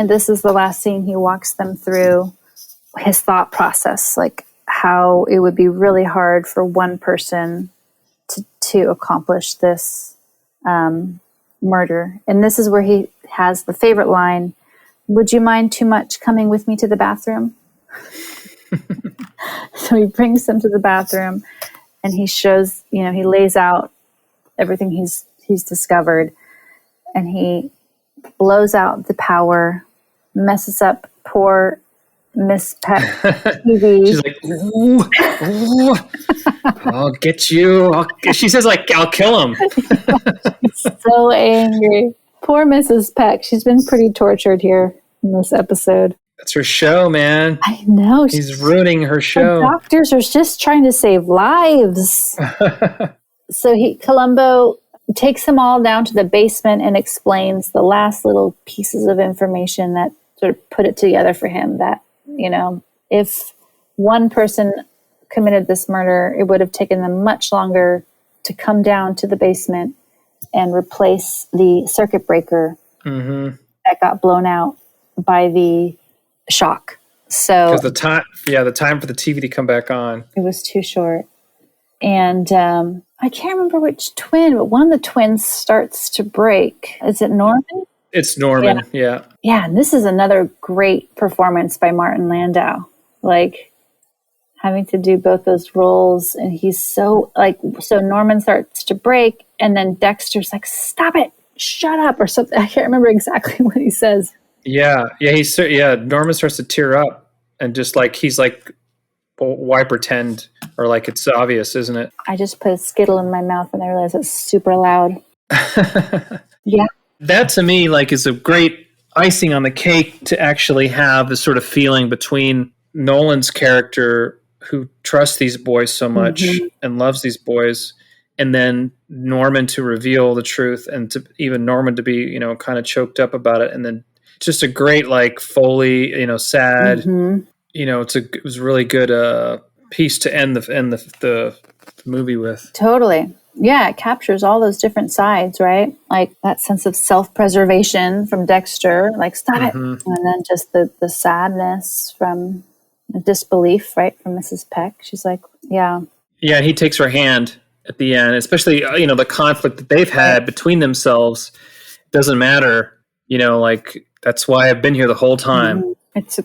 this is the last scene, he walks them through his thought process, like how it would be really hard for one person to accomplish this murder. And this is where he has the favorite line, would you mind too much coming with me to the bathroom? So he brings them to the bathroom and he shows, he lays out everything he's discovered, and he blows out the power, messes up poor Miss Peck TV. She's like, ooh, I'll get you. She says, like, I'll kill him. She's so angry. Poor Mrs. Peck. She's been pretty tortured here in this episode. That's her show, man. I know. He's ruining her show. The doctors are just trying to save lives. So Columbo takes them all down to the basement and explains the last little pieces of information that sort of put it together for him that, if one person committed this murder, it would have taken them much longer to come down to the basement and replace the circuit breaker that got blown out by the shock. So because the time for the TV to come back on, it was too short. And I can't remember which twin, but one of the twins starts to break. Is it Norman? It's Norman. Yeah. Yeah. And this is another great performance by Martin Landau. Like having to do both those roles. And he's so Norman starts to break and then Dexter's like, stop it, shut up or something. I can't remember exactly what he says. Yeah. Yeah. Norman starts to tear up and just like, he's like, well, why pretend? Or like, it's obvious, isn't it? I just put a Skittle in my mouth and I realized it's super loud. Yeah. That to me, like, is a great icing on the cake to actually have this sort of feeling between Nolan's character, who trusts these boys so much and loves these boys, and then Norman to reveal the truth, and to even Norman to be, kind of choked up about it, and then just a great like Foley, sad. It was really good piece to end the movie with. Totally. Yeah, it captures all those different sides, right? Like that sense of self-preservation from Dexter, like stop it. And then just the sadness from the disbelief, right, from Mrs. Peck. She's like, yeah. Yeah, he takes her hand at the end, especially, the conflict that they've had between themselves. Doesn't matter, like that's why I've been here the whole time. It's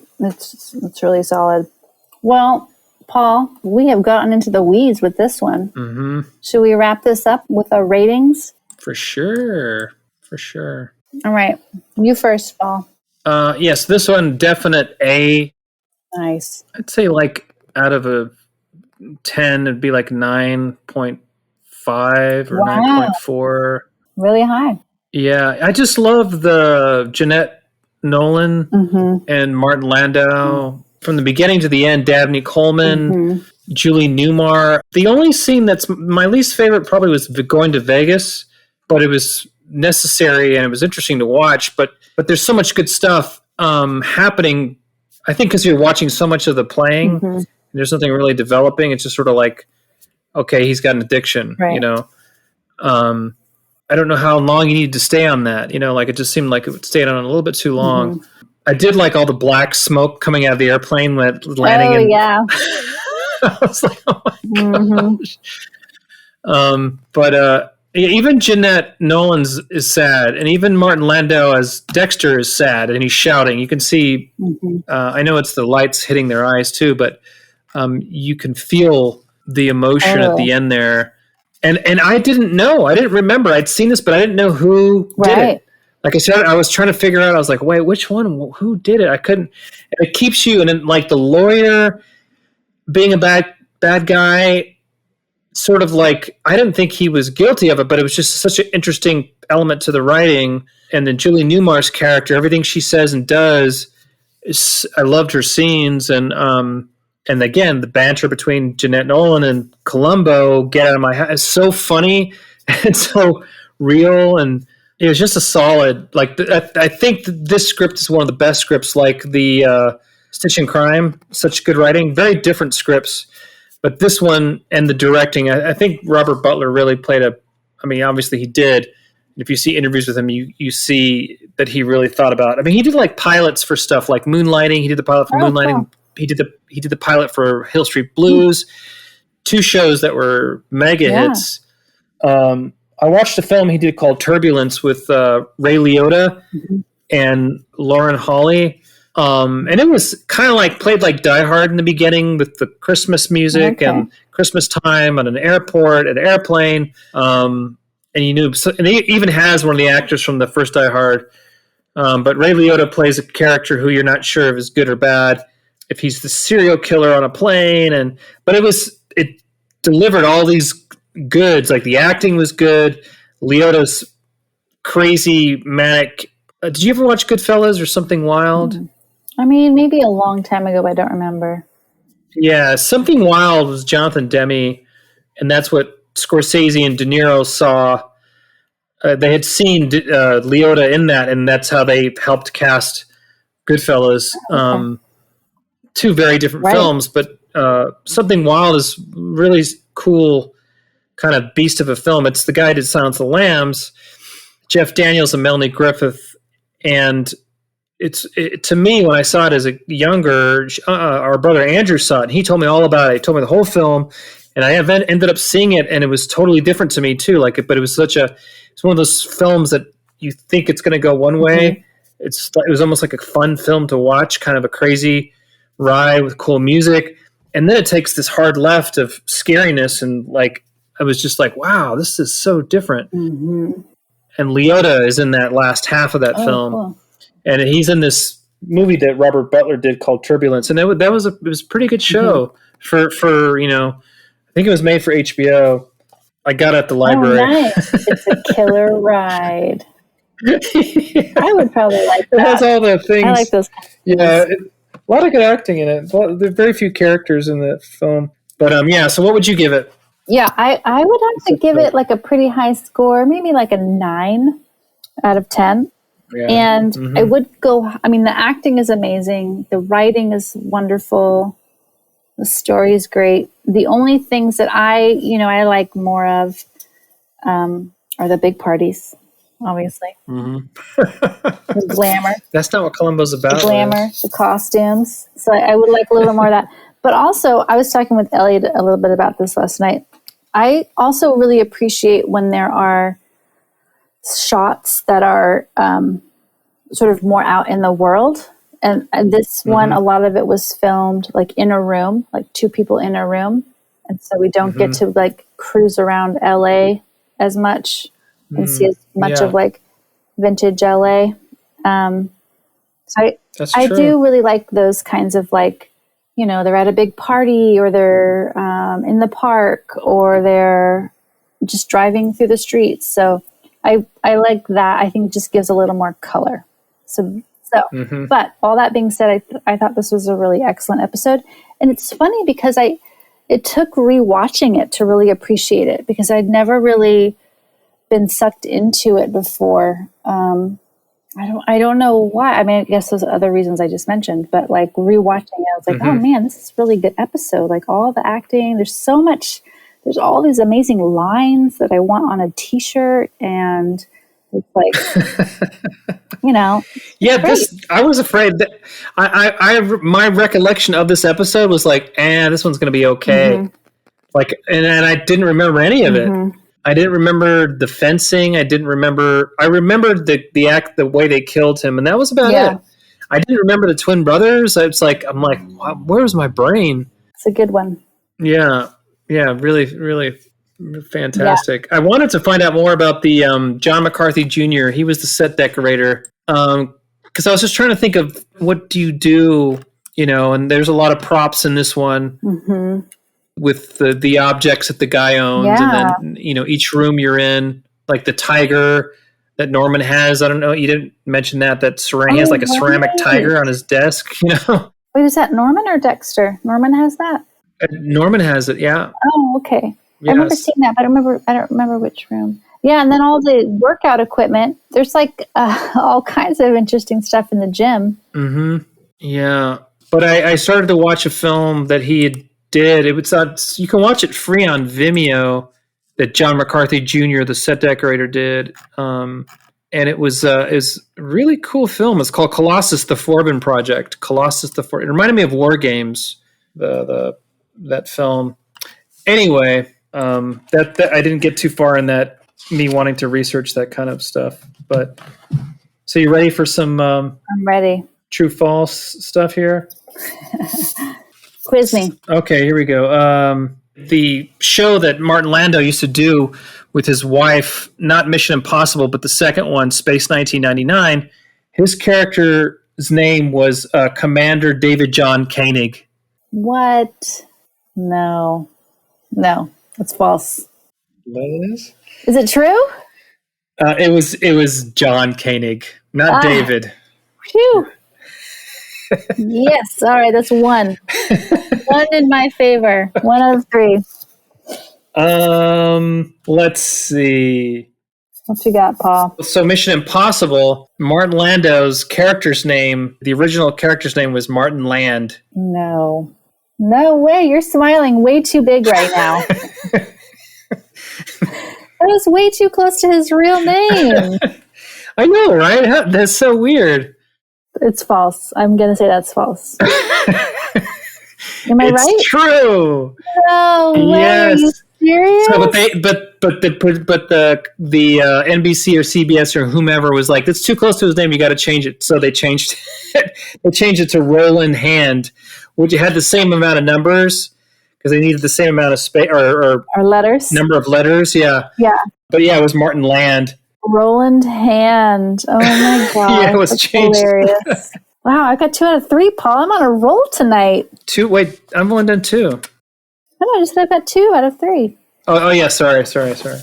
really solid. Well, Paul, we have gotten into the weeds with this one. Should we wrap this up with our ratings? For sure. All right. You first, Paul. Yes, this one, definite A. Nice. I'd say like out of a 10, it'd be like 9.5 or 9.4. Really high. Yeah, I just love the Jeanette Nolan and Martin Landau. From the beginning to the end, Dabney Coleman, Julie Newmar. The only scene that's my least favorite probably was going to Vegas, but it was necessary and it was interesting to watch. But there's so much good stuff happening. I think because you're watching so much of the playing, and there's nothing really developing. It's just sort of like, okay, he's got an addiction, right. I don't know how long you need to stay on that. Like it just seemed like it would stay on a little bit too long. I did like all the black smoke coming out of the airplane landing in. Yeah. I was like, oh my gosh. But even Jeanette Nolan's is sad, and even Martin Landau as Dexter is sad, and he's shouting. You can see, I know it's the lights hitting their eyes too, but you can feel the emotion at the end there. And I didn't remember. I'd seen this, but I didn't know who did it. Like I said, I was trying to figure out, I was like, wait, which one? Who did it? I couldn't. And it keeps you, and then like the lawyer being a bad guy, sort of like, I didn't think he was guilty of it, but it was just such an interesting element to the writing. And then Julie Newmar's character, everything she says and does, I loved her scenes. And again, the banter between Jeanette Nolan and Columbo, get out of my house, is so funny and so real. And it was just a solid, like, I think this script is one of the best scripts, like the Stitch and Crime, such good writing, very different scripts. But this one and the directing, I think Robert Butler really played obviously he did. If you see interviews with him, you see that he really thought about, he did like pilots for stuff like Moonlighting. He did the pilot for Moonlighting. Cool. He did the pilot for Hill Street Blues, 2 shows that were mega hits. I watched a film he did called Turbulence with Ray Liotta. and Lauren Holly. And it was kind of like played like Die Hard in the beginning with the Christmas music and Christmas time on an airport, an airplane. And and he even has one of the actors from the first Die Hard. But Ray Liotta plays a character who you're not sure if is good or bad, if he's the serial killer on a plane. But it delivered all these goods. Like the acting was good. Liotta's crazy, manic. Did you ever watch Goodfellas or Something Wild? I mean, maybe a long time ago, but I don't remember. Yeah, Something Wild was Jonathan Demme, and that's what Scorsese and De Niro saw. They had seen Liotta in that, and that's how they helped cast Goodfellas. Two very different films, but Something Wild is really cool, kind of beast of a film. It's the guy who did Silence of the Lambs, Jeff Daniels and Melanie Griffith, and to me, when I saw it as a younger, our brother Andrew saw it, and he told me all about it. He told me the whole film, and I ended up seeing it, and it was totally different to me too. But it was it's one of those films that you think it's going to go one way. Mm-hmm. It was almost like a fun film to watch, kind of a crazy ride with cool music, and then it takes this hard left of scariness, and I was just like, wow, this is so different. Mm-hmm. And Liotta is in that last half of that film. Cool. And he's in this movie that Robert Butler did called Turbulence, and it was a pretty good show for I think it was made for HBO. I got it at the library. Oh, nice! It's a killer ride. I would probably like that. It has all the things. I like those. Yeah, a lot of good acting in it. There are very few characters in the film, but So what would you give it? Yeah, I would have to give it like a pretty high score, maybe like a 9 out of 10. Yeah. And I would go, I mean, the acting is amazing. The writing is wonderful. The story is great. The only things that I like more of are the big parties, obviously. Mm-hmm. The glamour. That's not what Columbo's about. The glamour, the costumes. So I would like a little more of that. But also, I was talking with Elliot a little bit about this last night. I also really appreciate when there are shots that are sort of more out in the world. And this one, a lot of it was filmed like in a room, like 2 people in a room. And so we don't get to like cruise around LA as much and see as much of like vintage LA. So I do really like those kinds of like, they're at a big party, or they're in the park, or they're just driving through the streets. So I like that. I think it just gives a little more color. So, but all that being said, I thought this was a really excellent episode. And it's funny because it took rewatching it to really appreciate it, because I'd never really been sucked into it before. I don't know why. I mean, I guess those other reasons I just mentioned, but like rewatching it, I was like, oh man, this is a really good episode. Like all the acting, there's all these amazing lines that I want on a t-shirt, and it's like, Yeah, I was afraid that my recollection of this episode was like, this one's going to be okay. Like, and I didn't remember any of it. I didn't remember the fencing. I remembered the way they killed him, and that was about it. I didn't remember the twin brothers. I'm like, wow, where's my brain? It's a good one. Yeah, really, really fantastic. Yeah. I wanted to find out more about the John McCarthy Jr. He was the set decorator. Because I was just trying to think of what do you do, and there's a lot of props in this one. With the objects that the guy owns, and then each room you're in, like the tiger that Norman has. I don't know, you didn't mention that he has like a ceramic tiger on his desk. Wait, is that Norman or Dexter? Norman has that. Norman has it. Yeah. Oh, okay. Yes. I remember seeing that, but I don't remember which room. Yeah, and then all the workout equipment. There's like all kinds of interesting stuff in the gym. Yeah, but I started to watch a film that he had did. You can watch it free on Vimeo that John McCarthy Jr., the set decorator, did. And it was a really cool film. It's called Colossus: The Forbin Project. It reminded me of War Games, that film. Anyway, that I didn't get too far in that, me wanting to research that kind of stuff. But So you ready for some I'm ready. true false stuff here? Quiz me. Okay, here we go. The show that Martin Landau used to do with his wife, not Mission Impossible, but the second one, Space 1999, his character's name was Commander David John Koenig. What? No, it's false. What is? Is it true? It was John Koenig, not David. Phew. Yes. All right. That's one. One in my favor. 1 out of 3. Let's see. What you got, Paul? So Mission Impossible, Martin Landau's character's name, the original character's name was Martin Land. No way. You're smiling way too big right now. That was way too close to his real name. I know, right? That's so weird. It's false. I'm going to say that's false. Am I right? It's true. No way. Yes. Are you serious? So, but the NBC or CBS or whomever was like, that's too close to his name. You got to change it. So they changed it. They changed it to Roland Hand, which had the same amount of numbers because they needed the same amount of space or letters. Number of letters. Yeah. Yeah. But yeah, it was Martin Land. Roland Hand. Oh my god. Yeah, it was changed. Hilarious. Wow, I got 2 out of 3, Paul. I'm on a roll tonight. 2? Wait, I've only done 2. No, I just said I got 2 out of 3. Oh yeah, sorry. Well,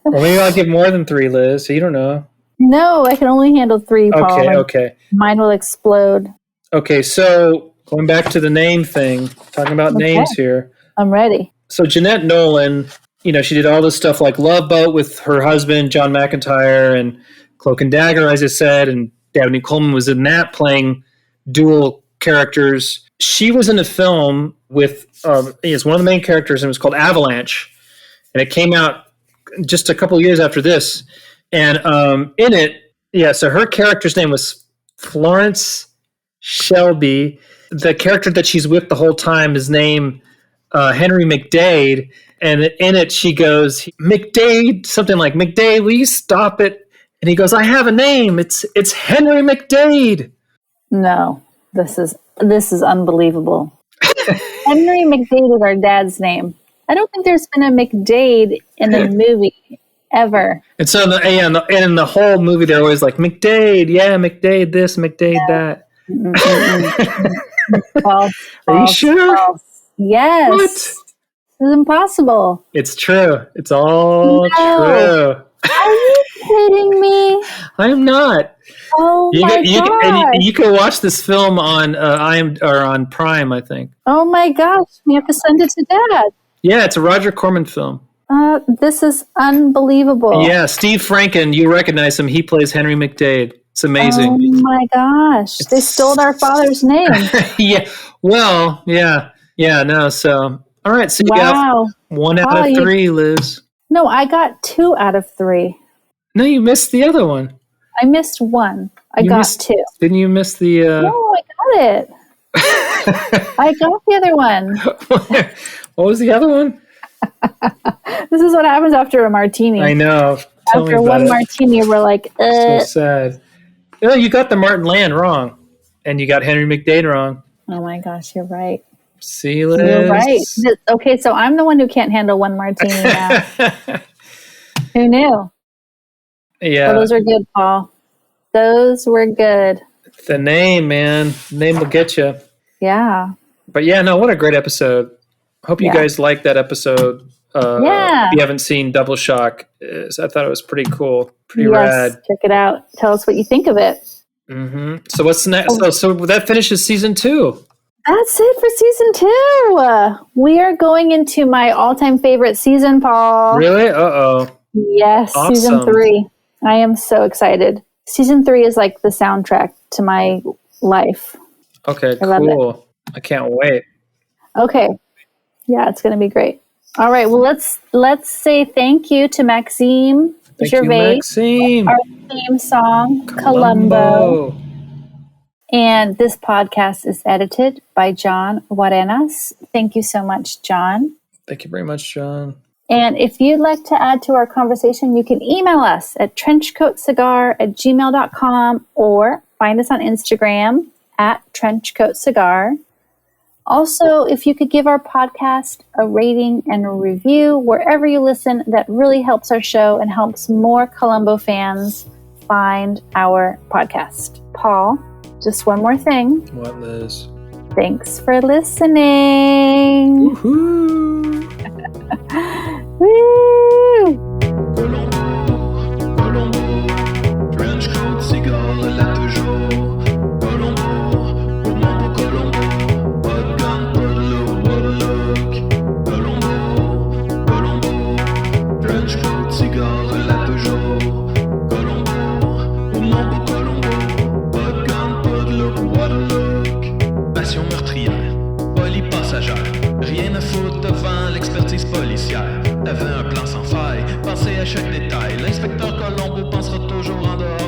maybe I'll give more than 3, Liz. So you don't know. No, I can only handle 3, Paul. Okay. Mine will explode. Okay, so going back to the name thing, talking about names here. I'm ready. So Jeanette Nolan, she did all this stuff like Love Boat with her husband, John McIntyre, and Cloak and Dagger, as I said, and Dabney Coleman was in that playing dual characters. She was in a film with, as one of the main characters, and it was called Avalanche. And it came out just a couple of years after this. And in it, so her character's name was Florence Shelby. The character that she's with the whole time is named Henry McDade. And in it, she goes, McDade, something like, McDade, will you stop it? And he goes, I have a name. It's Henry McDade. No, this is unbelievable. Henry McDade is our dad's name. I don't think there's been a McDade in the movie ever. And so in the whole movie, they're always like, McDade, yeah, McDade this, McDade that. False. Are you sure? False. Yes. What? It's impossible. It's true. It's all true. Are you kidding me? I'm not. Oh my gosh. You can watch this film on on Prime, I think. Oh my gosh. We have to send it to Dad. Yeah, it's a Roger Corman film. This is unbelievable. Yeah, Steve Franken, you recognize him. He plays Henry McDade. It's amazing. Oh my gosh. They stole our father's name. Yeah. Well, yeah. Yeah, no, so. All right, so you got 1 out of 3, Liz. No, I got 2 out of 3. No, you missed the other one. I missed 1. I got 2. Didn't you miss the... No, I got it. I got the other one. What was the other one? This is what happens after a martini. I know. After one martini, we're like, So sad. You got the Martin Land wrong. And you got Henry McDade wrong. Oh my gosh, you're right. See, Liz? You're right. Okay, so I'm the one who can't handle 1 martini now. Who knew? Yeah. Well, those are good, Paul. Those were good. The name, man. The name will get you. Yeah. But yeah, no, what a great episode. Hope you guys liked that episode. If you haven't seen Double Shock, I thought it was pretty cool. Pretty rad. Check it out. Tell us what you think of it. Mm-hmm. So what's next? So that finishes season 2. That's it for season 2. We are going into my all-time favorite season, Paul. Really? Uh-oh. Yes, awesome. Season 3. I am so excited. Season 3 is like the soundtrack to my life. Okay, cool. I can't wait. Okay. Yeah, it's going to be great. All right. Well, let's say thank you to Maxime Gervais. Maxime. Our theme song, Columbo. And this podcast is edited by John Warenas. Thank you so much, John. Thank you very much, John. And if you'd like to add to our conversation, you can email us at trenchcoatcigar@gmail.com or find us on Instagram at trenchcoatcigar. Also, if you could give our podcast a rating and a review wherever you listen, that really helps our show and helps more Columbo fans find our podcast. Paul, just one more thing. What, Liz? Thanks for listening. Woohoo! Woo! Columbo, French coat, cigare, là toujours. Columbo, pour mon beau Columbo, pas de gun, pas de look, what a look. Columbo, French coat, cigare, là toujours. Columbo, pour mon beau Columbo, pas de gun, pas de look, what a look. Passion meurtrière, folie passagère, rien à foutre devant l'expertise policière. T'avais un plan sans faille, pensez à chaque détail. L'inspecteur Columbo pensera toujours en dehors.